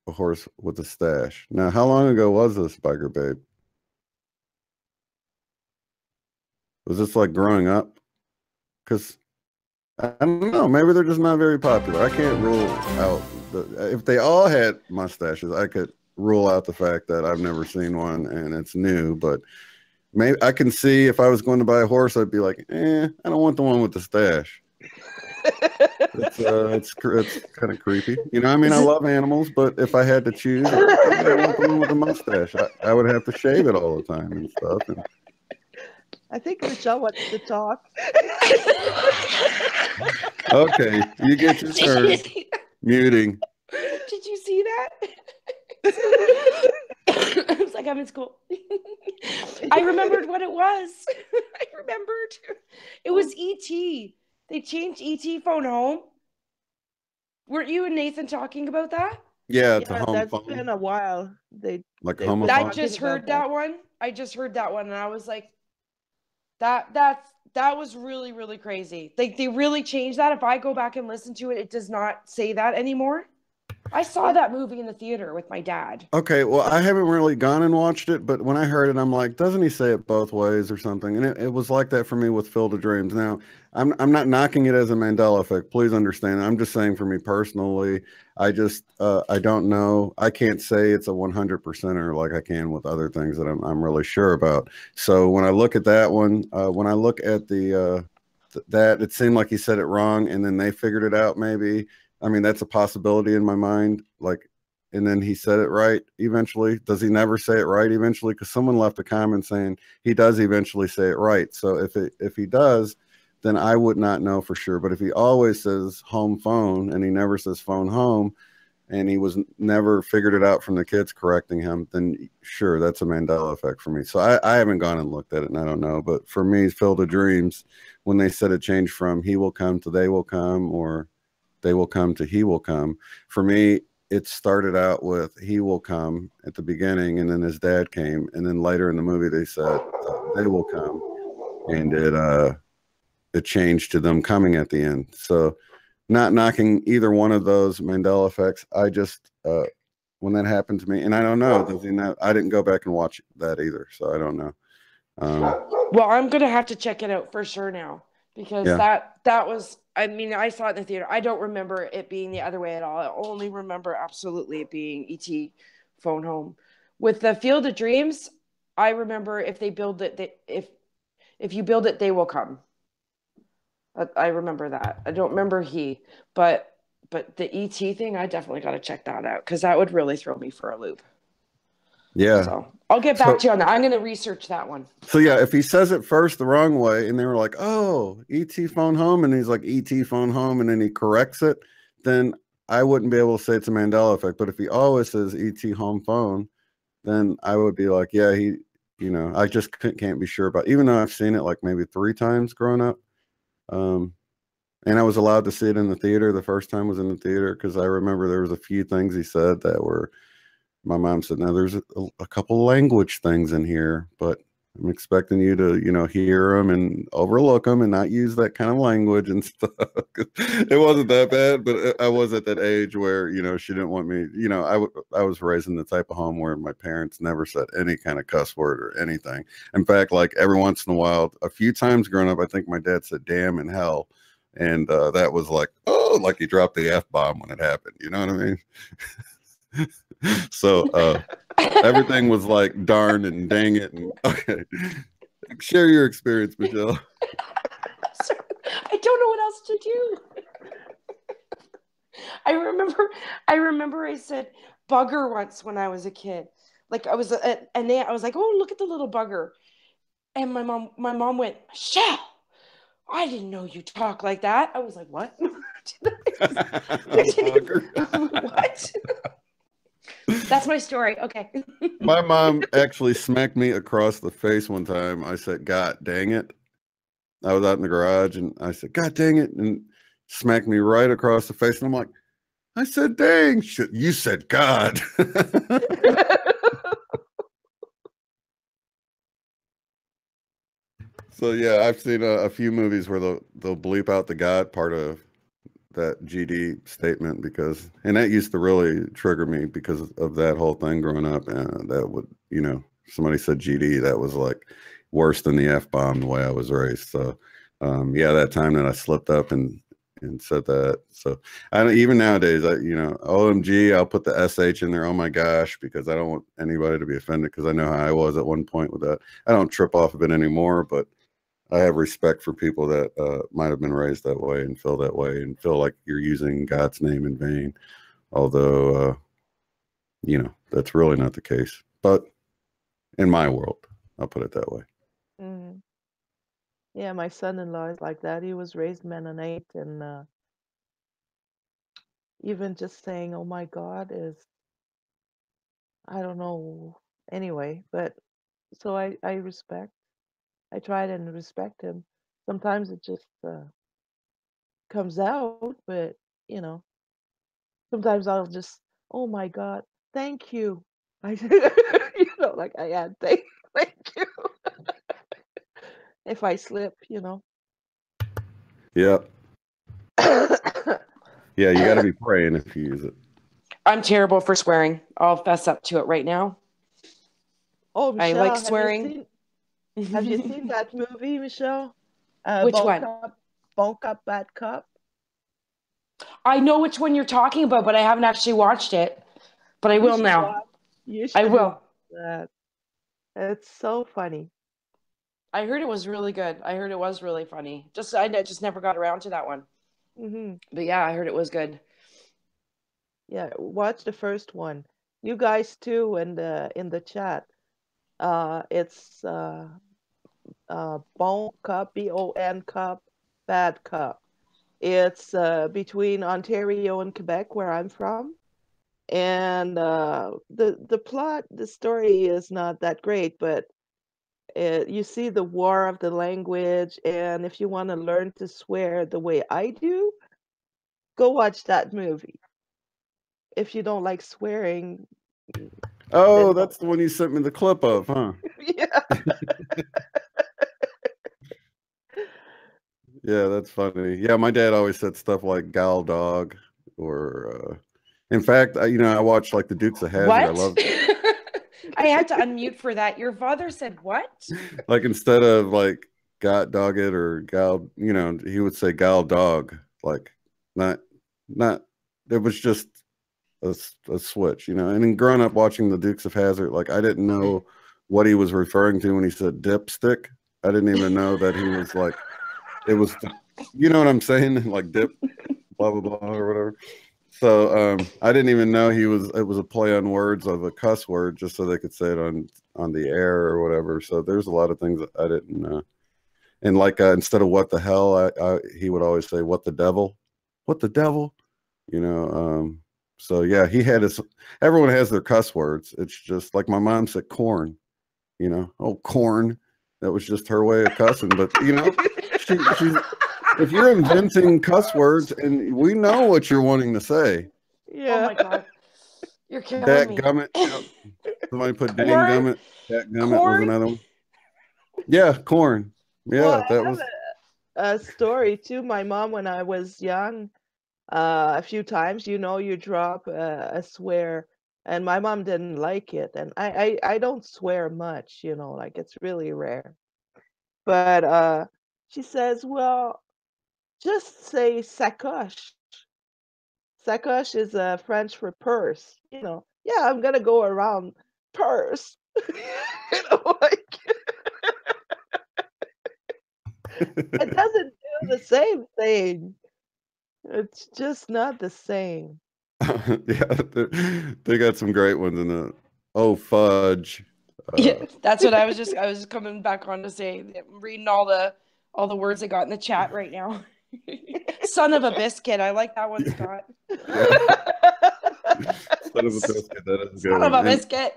S7: a horse with a stash. Now, how long ago was this, biker babe? Was this like growing up? Because I don't know. Maybe they're just not very popular. I can't rule out if they all had mustaches. I could rule out the fact that I've never seen one and it's new, but maybe I can see if I was going to buy a horse, I'd be like, I don't want the one with the stash. It's kind of creepy. You know, I mean, I love animals, but if I had to choose, I want the one with the mustache. I would have to shave it all the time and stuff. And...
S8: I think Michelle wants to talk.
S7: Okay, you get your turn. Muting.
S9: Did you see that? It was like I'm in school. I remembered what it was. I remembered. It was E.T. They changed E.T. phone home. Weren't you and Nathan talking about that?
S7: Yeah, it's a home
S8: that's
S7: phone.
S8: been a while.
S7: Home
S9: I just heard that one. I just heard that one, and I was like, that was really, really crazy. They really changed that. If I go back and listen to it, it does not say that anymore. I saw that movie in the theater with my dad.
S7: Okay, well, I haven't really gone and watched it, but when I heard it, I'm like, doesn't he say it both ways or something? And it was like that for me with Field of Dreams. Now, I'm not knocking it as a Mandela effect. Please understand. I'm just saying for me personally, I don't know. I can't say it's a 100%er like I can with other things that I'm really sure about. So when I look at that one, when I look at that, it seemed like he said it wrong, and then they figured it out maybe. I mean, that's a possibility in my mind. Like, and then he said it right eventually. Does he never say it right eventually? Because someone left a comment saying he does eventually say it right. So if he does, then I would not know for sure. But if he always says home phone and he never says phone home, and he was never figured it out from the kids correcting him, then sure, that's a Mandela effect for me. So I haven't gone and looked at it, and I don't know. But for me, Field of Dreams, when they said it changed from he will come to they will come, or they will come to he will come. For me, it started out with he will come at the beginning, and then his dad came, and then later in the movie they said they will come, and it changed to them coming at the end. So not knocking either one of those Mandela effects. I just when that happened to me, and I don't know, does he not? I didn't go back and watch that either, so I don't know.
S9: Well, I'm gonna have to check it out for sure now, because that was, I mean, I saw it in the theater. I don't remember it being the other way at all. I only remember absolutely it being E.T. phone home. With the Field of Dreams, I remember if they build it, if you build it, they will come. I remember that. I don't remember he, but the E.T. thing, I definitely got to check that out, because that would really throw me for a loop.
S7: Yeah.
S9: So I'll get back to you on that. I'm going to research that one.
S7: So yeah, if he says it first the wrong way, and they were like, "Oh, E.T. phone home," and he's like, "E.T. phone home," and then he corrects it, then I wouldn't be able to say it's a Mandela effect. But if he always says E.T. home phone, then I would be like, yeah, he, you know, I just can't be sure about. Even though I've seen it like maybe 3 times growing up, and I was allowed to see it in the theater. The first time was in the theater, because I remember there was a few things he said that were. My mom said, now there's a couple language things in here, but I'm expecting you to, you know, hear them and overlook them and not use that kind of language and stuff. It wasn't that bad, but I was at that age where, you know, she didn't want me, you know, I was raised in the type of home where my parents never said any kind of cuss word or anything. In fact, like every once in a while, a few times growing up, I think my dad said damn and hell. And that was like, oh, like he dropped the F-bomb when it happened. You know what I mean? So everything was like darn and dang it. And okay, share your experience, Michelle.
S9: I don't know what else to do. I remember I said bugger once when I was a kid. Like I was I was like, oh, look at the little bugger. And my mom went, Michelle, I didn't know you talk like that. I was like, what? What? That's my story. Okay.
S7: My mom actually smacked me across the face one time. I said, God dang it. I was out in the garage and I said, God dang it. And smacked me right across the face. And I'm like, I said, dang. Shit, you said God. So yeah, I've seen a few movies where they'll bleep out the God part of that GD statement, because, and that used to really trigger me because of that whole thing growing up. And that would, you know, somebody said GD, that was like worse than the F-bomb the way I was raised. So yeah, that time that I slipped up and and said that. So I don't, even nowadays, you know, OMG, I'll put the SH in there. Oh my gosh, because I don't want anybody to be offended, because I know how I was at one point with that. I don't trip off of it anymore, but I have respect for people that might have been raised that way and feel that way and feel like you're using God's name in vain. Although, you know, that's really not the case. But in my world, I'll put it that way.
S8: Mm. Yeah, my son-in-law is like that. He was raised Mennonite, and even just saying, "Oh my God," is, I don't know. Anyway, but so I try and respect him. Sometimes it just comes out, but you know, sometimes I'll just, "Oh my God, thank you." I, you know, like I add thank you if I slip, you know.
S7: Yep. Yeah, you got to be praying if you use it.
S9: I'm terrible for swearing. I'll fess up to it right now.
S8: Oh, Michelle,
S9: I like swearing.
S8: Have you seen that movie, Michelle?
S9: Which one?
S8: Bon Cop, Bad Cop.
S9: I know which one you're talking about, but I haven't actually watched it. But I will now. I will.
S8: That. It's so funny.
S9: I heard it was really good. I heard it was really funny. I just never got around to that one.
S8: Mm-hmm.
S9: But yeah, I heard it was good.
S8: Yeah, watch the first one. You guys too, in the chat. It's Bon Cop, BON Cop, Bad Cop. It's between Ontario and Quebec, where I'm from. And the plot, the story is not that great, but you see the war of the language, and if you want to learn to swear the way I do, go watch that movie. If you don't like swearing.
S7: Oh, that's the one you sent me the clip of, huh?
S8: Yeah.
S7: Yeah, that's funny. Yeah, my dad always said stuff like "gal dog," or in fact, you know, I watched like the Dukes of Hazzard.
S9: What?
S7: I love.
S9: I had to unmute for that. Your father said what?
S7: Like instead of like "got dog it" or "gal," you know, he would say "gal dog." Like not. It was just a switch, you know. And then growing up watching the Dukes of Hazzard, like I didn't know what he was referring to when he said dipstick. I didn't even know that he was like, it was, you know what I'm saying? Like dip, blah, blah, blah, or whatever. So I didn't even know it was a play on words of a cuss word just so they could say it on the air or whatever. So there's a lot of things that I didn't know. And like instead of "what the hell," he would always say "what the devil," "what the devil," you know. So yeah, everyone has their cuss words. It's just like my mom said corn, you know. Oh, corn. That was just her way of cussing. But you know, she's if you're inventing cuss words and we know what you're wanting to say.
S8: Yeah.
S9: Oh my God. You're killing me.
S7: Gummit. Yep. Somebody put dang gummit. That gummit was another one. Yeah, corn. Yeah,
S8: well,
S7: that was
S8: a story too. My mom, when I was young, a few times, you know, you drop a swear, and my mom didn't like it, and I don't swear much, you know, like it's really rare. But she says, "Well, just say sacoche." Sacoche is French for purse, you know. Yeah, I'm gonna go around purse. You know, like it doesn't do the same thing. It's just not the same.
S7: Yeah, they got some great ones in the "oh fudge."
S9: Yeah, that's what I was coming back on to say. I'm reading all the words I got in the chat right now. Son of a biscuit. I like that one, Scott.
S7: Yeah. Son of a biscuit. That is good.
S9: Son of a biscuit.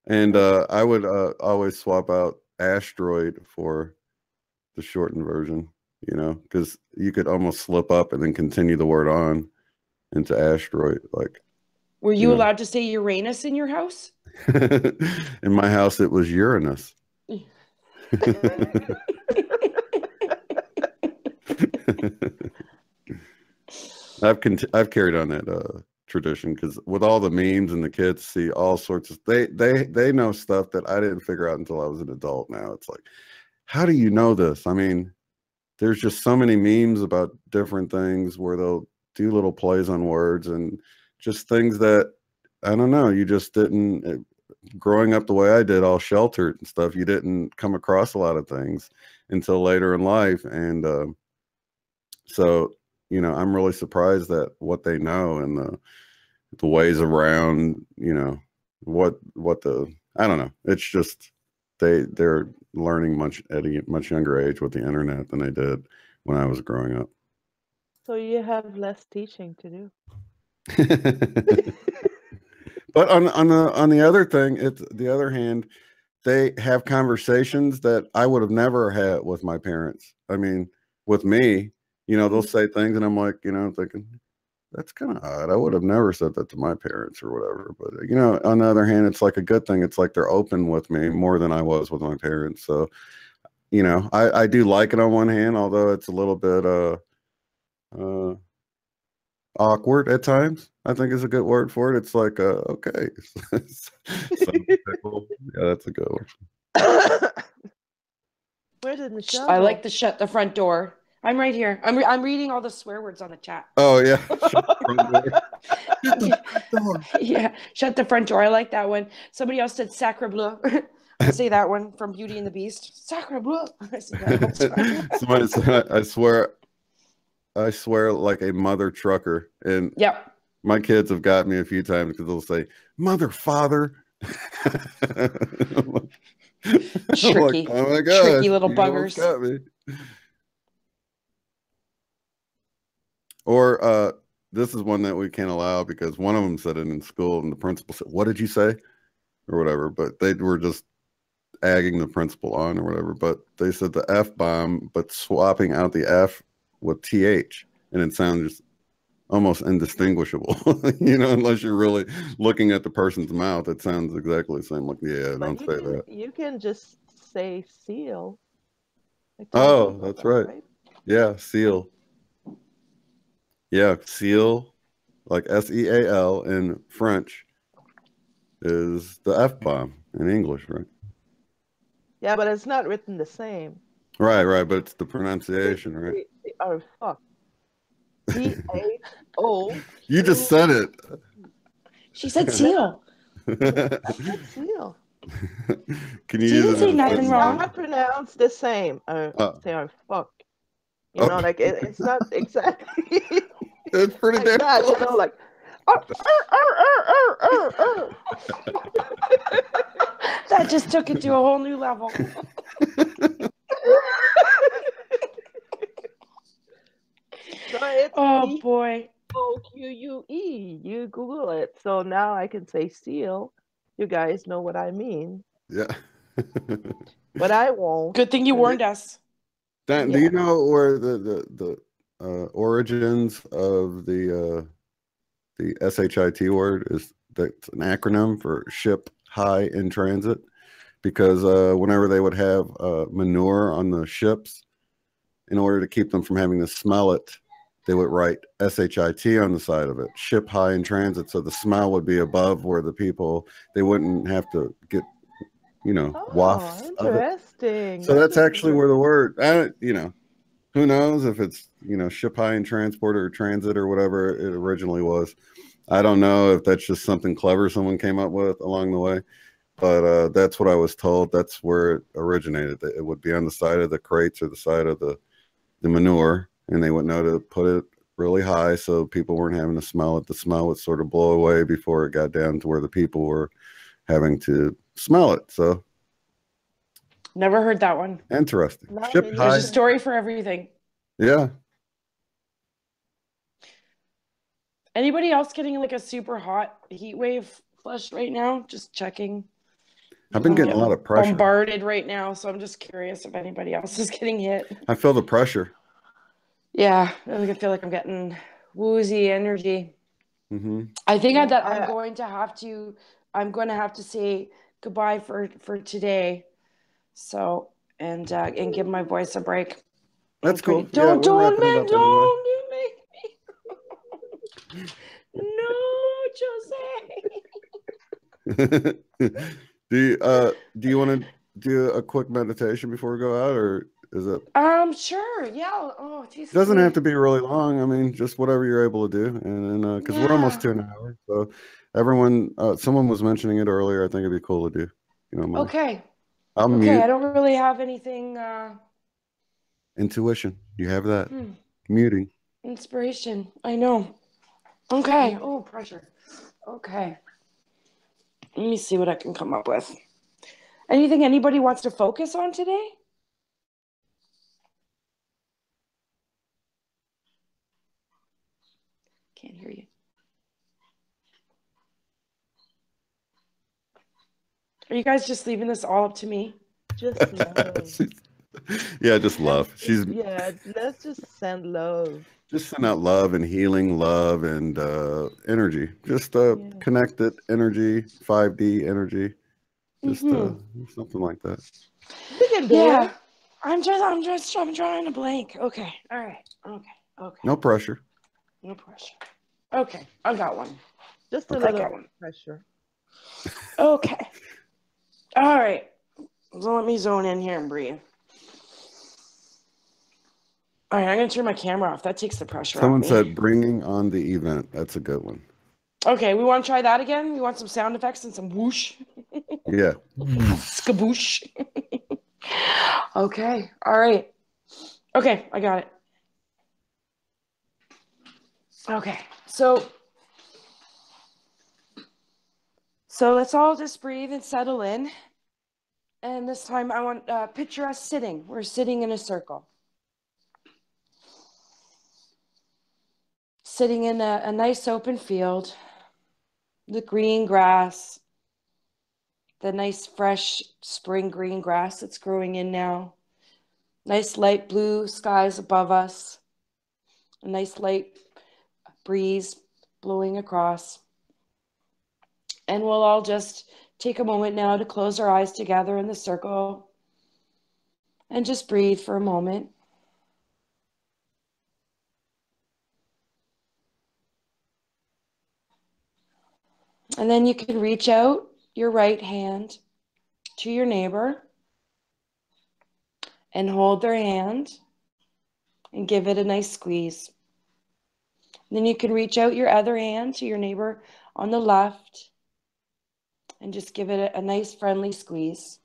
S7: And I would always swap out asteroid for the shortened version, you know, because you could almost slip up and then continue the word on into asteroid. Like,
S9: were you allowed to say Uranus in your house?
S7: In my house, it was Uranus. I've carried on that tradition because with all the memes and the kids see all sorts of they know stuff that I didn't figure out until I was an adult. Now it's like, how do you know this? I mean, there's just so many memes about different things where they'll do little plays on words and just things that, I don't know, you just didn't, growing up the way I did, all sheltered and stuff, you didn't come across a lot of things until later in life. And so, you know, I'm really surprised at what they know and the ways around, you know, what the, I don't know. It's just they're learning at a much younger age with the internet than they did when I was growing up.
S8: So you have less teaching to do.
S7: But on the other thing, it's the other hand, they have conversations that I would have never had with my parents. I mean, with me, you know, they'll say things and I'm like, you know, thinking, that's kind of odd. I would have never said that to my parents or whatever. But, you know, on the other hand, it's like a good thing. It's like they're open with me more than I was with my parents. So, you know, I do like it on one hand, although it's a little bit awkward at times, I think is a good word for it. It's like, okay. Yeah, that's a good one.
S8: Where did Michelle
S9: I
S8: go?
S9: like to shut the front door. I'm right here. I'm reading all the swear words on the chat.
S7: Oh, yeah.
S9: Yeah, shut the front door. I like that one. Somebody else said sacre bleu. I say that one from Beauty and the Beast. Sacre bleu. I say that all the time.
S7: Somebody said, I swear like a mother trucker. And
S9: yep.
S7: My kids have got me a few times because they'll say, mother, father.
S9: Tricky.
S7: Like, oh my God.
S9: Tricky little buggers.
S7: Got me. Or this is one that we can't allow because one of them said it in school and the principal said, what did you say? Or whatever. But they were just agging the principal on or whatever. But they said the F-bomb, but swapping out the F with TH. And it sounds almost indistinguishable, you know, unless you're really looking at the person's mouth. It sounds exactly the same. Like, yeah, don't say that.
S8: You can just say seal. Like,
S7: oh, that's right. Yeah, seal. Yeah, seal, like S-E-A-L in French is the F-bomb in English, right?
S8: Yeah, but it's not written the same.
S7: Right, but it's the pronunciation, right?
S8: Oh, fuck. C-A-O.
S7: You just said it.
S9: She said seal.
S8: I said seal.
S7: Can you
S9: She
S7: use
S9: didn't
S7: it?
S9: say nothing wrong.
S8: It's not pronounced the same. Say, oh, fuck. You know, like, it's not exactly...
S7: It's pretty
S8: like
S7: damn
S8: that,
S7: close.
S8: you know, like...
S9: That just took it to a whole new level. Oh boy.
S8: O-Q-U-E. You Google it. So now I can say seal. You guys know what I mean.
S7: Yeah.
S8: But I won't.
S9: Good thing you warned us.
S7: Dan, do you know where the origins of the SHIT word is? That's an acronym for ship high in transit, because whenever they would have manure on the ships, in order to keep them from having to smell it, they would write SHIT on the side of it, ship high in transit, so the smell would be above where the people, they wouldn't have to get, you know, wafts of it.
S8: Interesting.
S7: So that's actually where the word, you know, who knows if it's, you know, ship high in transport or transit or whatever it originally was. I don't know if that's just something clever someone came up with along the way, but that's what I was told. That's where it originated. It would be on the side of the crates or the side of the manure, and they would know to put it really high so people weren't having to smell it. The smell would sort of blow away before it got down to where the people were having to smell it. So
S9: never heard that one.
S7: interesting.
S8: Ship
S9: high. There's a story for everything.
S7: Yeah.
S9: Anybody else getting like a super hot heat wave flush right now? Just checking.
S7: I've been getting a lot of pressure.
S9: Bombarded right now, so I'm just curious if anybody else is getting hit.
S7: I feel the pressure.
S9: Yeah, I feel like I'm getting woozy energy.
S7: Mm-hmm.
S9: I think I'm going to have to say goodbye for today. So and give my voice a break.
S7: That's cool.
S9: Don't make me. No, Josee.
S7: Do you want to do a quick meditation before we go out, or Is it?
S9: Sure. Yeah. Oh, geez.
S7: It doesn't have to be really long. I mean, just whatever you're able to do. And then, because we're almost to an hour. So everyone, someone was mentioning it earlier. I think it'd be cool to do. You know,
S9: Okay.
S7: I'll
S9: okay.
S7: mute.
S9: I don't really have anything.
S7: Intuition. You have that. Muting.
S9: Inspiration. I know. Okay. Oh, pressure. Okay. Let me see what I can come up with. Anything anybody wants to focus on today? Can't hear you. Are you guys just leaving this all up to me?
S8: Just love.
S7: Yeah, just love.
S8: Let's just send love.
S7: Just send out love and healing, love and energy. Just connected energy, 5D energy. Just something like that.
S8: We can do it.
S9: I'm drawing a blank. Okay. All right. Okay.
S7: No pressure.
S9: No pressure. Okay, I got one.
S8: Just a little pressure.
S9: Okay. All right. So let me zone in here and breathe. All right, I'm going to turn my camera off. That takes the pressure off.
S7: Someone said bringing on the event. That's a good one.
S9: Okay, we want to try that again? We want some sound effects and some whoosh?
S7: Yeah.
S9: Skaboosh. Okay, all right. Okay, I got it. Okay, so let's all just breathe and settle in. And this time I want picture us sitting. We're sitting in a circle. Sitting in a nice open field, the green grass, the nice fresh spring green grass that's growing in now. Nice light blue skies above us. A nice light breeze blowing across. And we'll all just take a moment now to close our eyes together in the circle and just breathe for a moment. And then you can reach out your right hand to your neighbor and hold their hand and give it a nice squeeze. And then you can reach out your other hand to your neighbor on the left and just give it a nice friendly squeeze.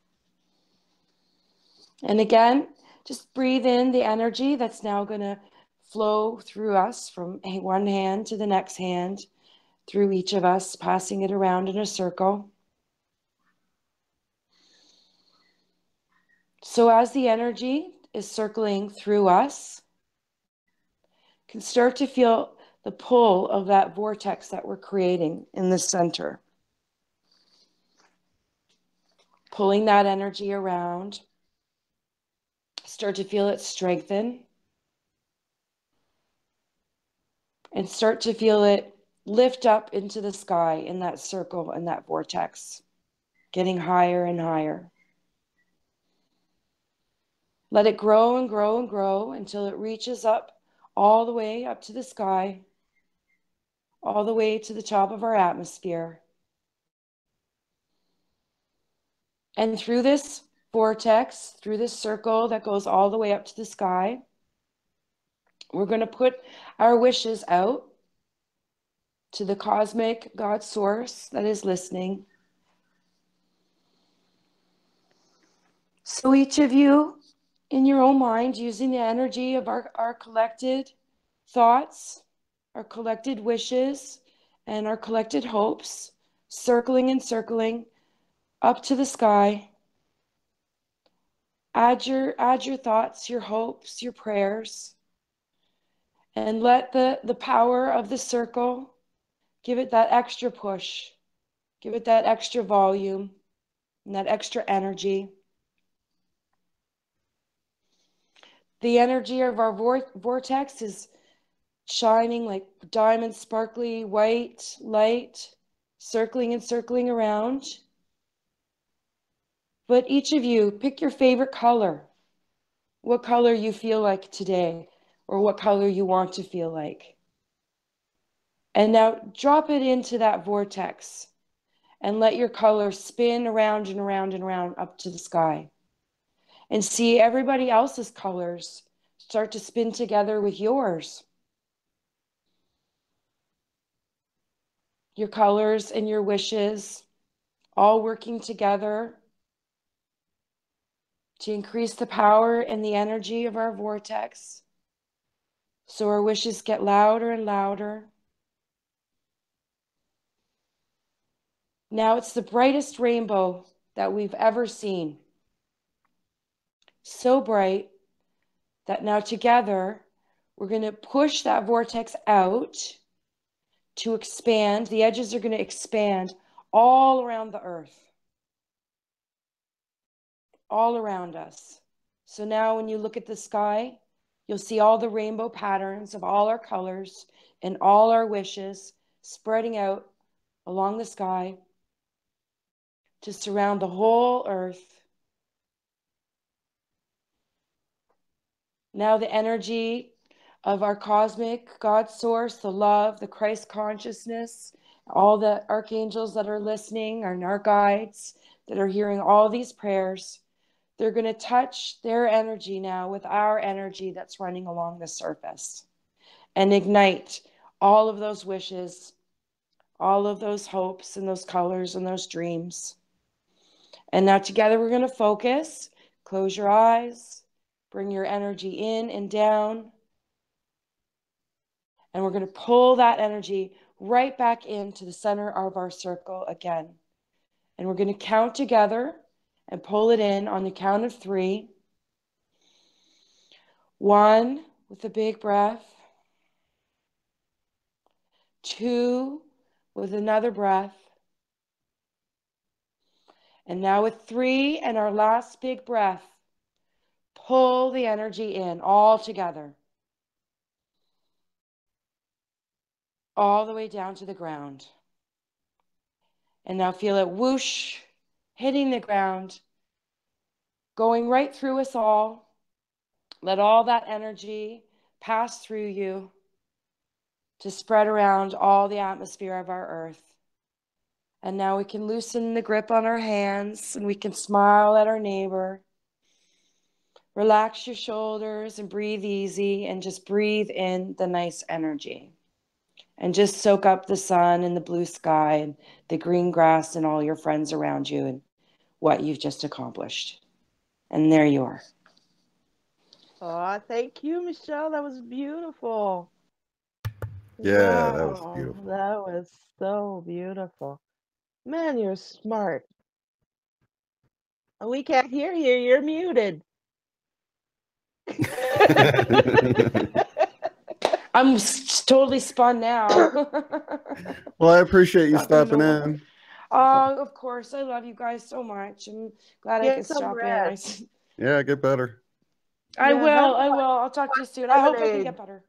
S9: And again, just breathe in the energy that's now going to flow through us from one hand to the next hand, through each of us, passing it around in a circle. So as the energy is circling through us, you can start to feel the pull of that vortex that we're creating in the center. Pulling that energy around. Start to feel it strengthen. And start to feel it lift up into the sky in that circle and that vortex, getting higher and higher. Let it grow and grow and grow until it reaches up all the way up to the sky, all the way to the top of our atmosphere. And through this vortex, through this circle that goes all the way up to the sky, we're going to put our wishes out to the cosmic God source that is listening. So each of you, in your own mind, using the energy of our collected thoughts, our collected wishes, and our collected hopes, circling and circling up to the sky. Add your thoughts, your hopes, your prayers, and let the power of the circle give it that extra push, give it that extra volume and that extra energy. The energy of our vortex is shining like diamond sparkly white light, circling and circling around. But each of you, pick your favorite color, what color you feel like today, or what color you want to feel like. And now drop it into that vortex and let your color spin around and around and around up to the sky. and see everybody else's colors start to spin together with yours. Your colors and your wishes all working together to increase the power and the energy of our vortex. So our wishes get louder and louder. Now it's the brightest rainbow that we've ever seen. So bright that now together we're going to push that vortex out to expand. The edges are going to expand all around the earth, all around us. So now when you look at the sky, you'll see all the rainbow patterns of all our colors and all our wishes spreading out along the sky to surround the whole earth. Now the energy of our cosmic God source, the love, the Christ consciousness, all the archangels that are listening and our guides that are hearing all these prayers, they're going to touch their energy now with our energy that's running along the surface and ignite all of those wishes, all of those hopes and those colors and those dreams. And now together we're going to focus. Close your eyes. Bring your energy in and down. And we're going to pull that energy right back into the center of our circle again. And we're going to count together and pull it in on the count of 3. 1 with a big breath. 2 with another breath. And now with 3 and our last big breath, pull the energy in all together. All the way down to the ground. And now feel it whoosh, hitting the ground, going right through us all. Let all that energy pass through you to spread around all the atmosphere of our earth. And now we can loosen the grip on our hands and we can smile at our neighbor. Relax your shoulders and breathe easy and just breathe in the nice energy. And just soak up the sun and the blue sky and the green grass and all your friends around you and what you've just accomplished. And there you are.
S8: Oh, thank you, Michelle. That was beautiful.
S7: Yeah, that was beautiful.
S8: That was so beautiful. Man, you're smart. We can't hear you. You're muted.
S9: I'm totally spun now.
S7: Well, I appreciate you stopping in.
S9: Oh, of course. I love you guys so much. I'm glad I could stop in.
S7: Yeah, get better.
S9: I will. I'll talk to you soon. I hope I can get better.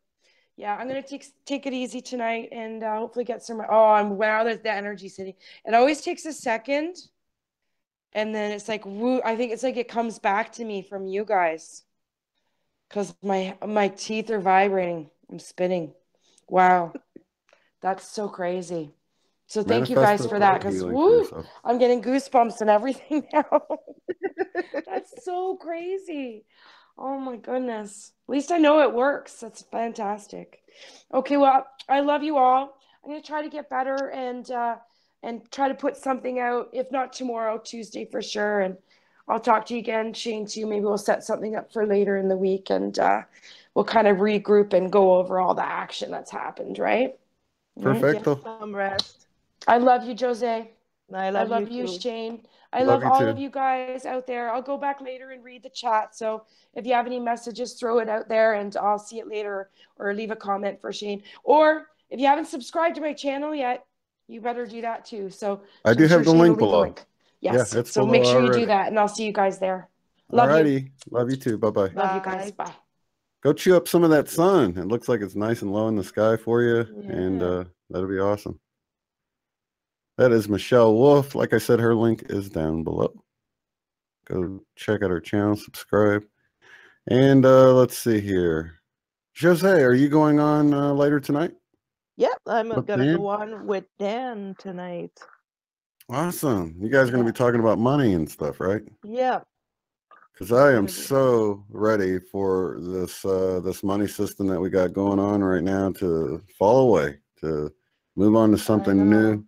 S9: Yeah, I'm going to take it easy tonight and hopefully get some. Oh, wow, there's the energy sitting. It always takes a second. And then it's like, I think it's like it comes back to me from you guys. Because my teeth are vibrating. I'm spinning. Wow. That's so crazy. So thank you guys for that. Because I'm getting goosebumps and everything now. That's so crazy. Oh my goodness. At least I know it works. That's fantastic. Okay, well, I love you all. I'm going to try to get better and try to put something out, if not tomorrow, Tuesday for sure. And I'll talk to you again, Shane, too. Maybe we'll set something up for later in the week and we'll kind of regroup and go over all the action that's happened, right?
S7: Perfecto.
S8: Get some rest.
S9: I love you, Josee.
S8: I love
S9: you,
S8: too.
S9: Shane. I love all of you guys out there. I'll go back later and read the chat. So if you have any messages, throw it out there and I'll see it later or leave a comment for Shane. Or if you haven't subscribed to my channel yet, you better do that too. So
S7: I do have the link below.
S9: Yes.
S7: Yeah, it's
S9: so make sure you do that and I'll see you guys there. Love you.
S7: Love you too. Bye-bye.
S9: Love you guys. Bye.
S7: Go chew up some of that sun. It looks like it's nice and low in the sky for you.
S8: Yeah.
S7: And that'll be awesome. That is Michelle Wolf. Like I said, her link is down below. Go check out her channel, subscribe. And let's see here. Josee, are you going on later tonight?
S8: Yep, I'm going to go on with Dan tonight.
S7: Awesome. You guys are going to be talking about money and stuff, right?
S8: Yeah.
S7: Because I am so ready for this money system that we got going on right now to fall away, to move on to something new.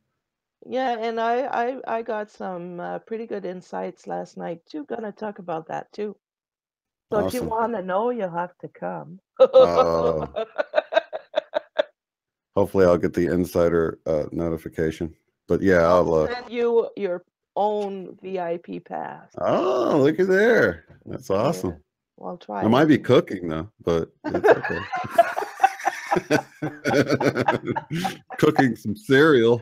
S8: Yeah, and I got some pretty good insights last night too. Gonna talk about that too. So if you want to know, you'll have to come.
S7: Hopefully I'll get the insider notification. But yeah,
S8: I'll send you your own VIP pass.
S7: Oh, look at there. That's awesome.
S8: Yeah. Well, I'll try.
S7: I might be cooking though, but it's okay. Cooking some cereal.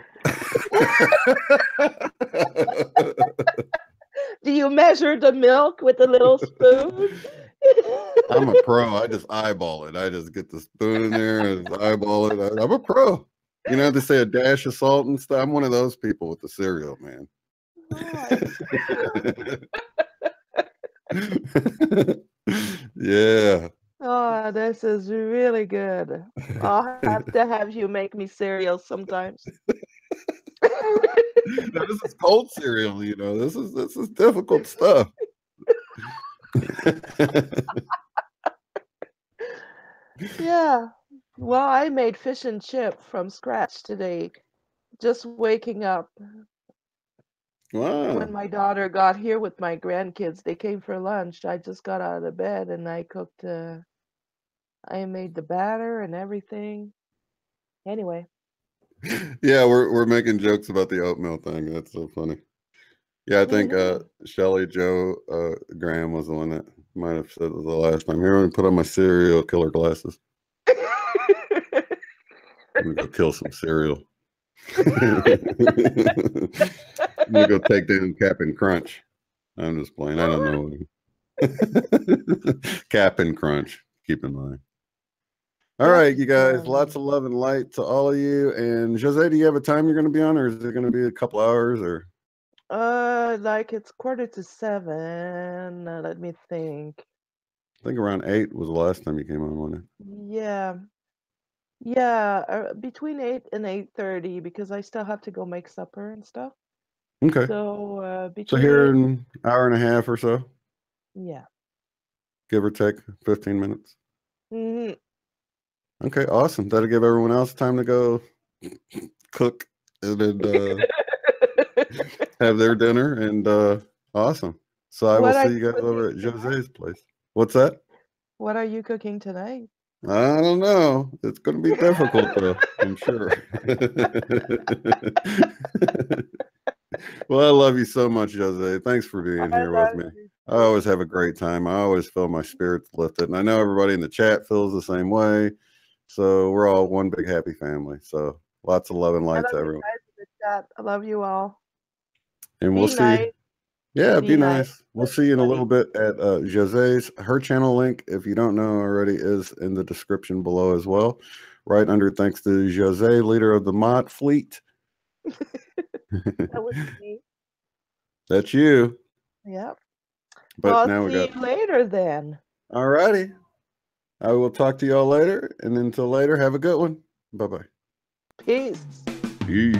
S8: Do you measure the milk with a little spoon?
S7: I'm a pro. I just eyeball it. I just get the spoon in there and eyeball it. I'm a pro. You know, they say a dash of salt and stuff. I'm one of those people with the cereal, man. Yeah.
S8: Oh, this is really good. I'll have to have you make me cereal sometimes.
S7: No, this is cold cereal, you know. This is difficult stuff.
S8: Yeah. Well, I made fish and chip from scratch today. Just waking up.
S7: Wow.
S8: When my daughter got here with my grandkids, they came for lunch. I just got out of bed and I cooked. I made the batter and everything. Anyway.
S7: Yeah, we're making jokes about the oatmeal thing. That's so funny. Yeah, I think Shelly Joe Graham was the one that might have said it the last time. Here, let me put on my cereal killer glasses. I'm gonna go kill some cereal. I'm gonna go take down Cap'n Crunch. I'm just playing. I don't know. Cap'n Crunch. Keep in mind. All right, you guys. Lots of love and light to all of you. And Josee, do you have a time you're going to be on, or is it going to be a couple hours, or?
S8: Like it's 6:45. Let me think.
S7: I think around 8 was the last time you came on, wasn't it?
S8: Yeah, between 8 and 8:30 because I still have to go make supper and stuff.
S7: Okay.
S8: So
S7: so here in an hour and a half or so.
S8: Yeah.
S7: Give or take 15 minutes.
S8: Mm-hmm.
S7: Okay, awesome. That'll give everyone else time to go cook and then have their dinner. And awesome. So I will see you guys over at Josee's place. What's that?
S8: What are you cooking tonight?
S7: I don't know. It's going to be difficult, though, I'm sure. Well, I love you so much, Josee. Thanks for being here with me. I always have a great time. I always feel my spirits lifted. And I know everybody in the chat feels the same way. So we're all one big happy family. So lots of love and light to everyone.
S8: I love you all.
S7: And we'll see. Yeah, be nice. We'll see you in a little bit at Josee's. Her channel link, if you don't know already, is in the description below as well. Right under thanks to Josee, leader of the mod fleet.
S8: That was me.
S7: That's you.
S8: Yep.
S7: But
S8: well,
S7: now
S8: I'll see you later then.
S7: All righty. I will talk to y'all later. And until later, have a good one. Bye-bye.
S8: Peace.
S7: Peace.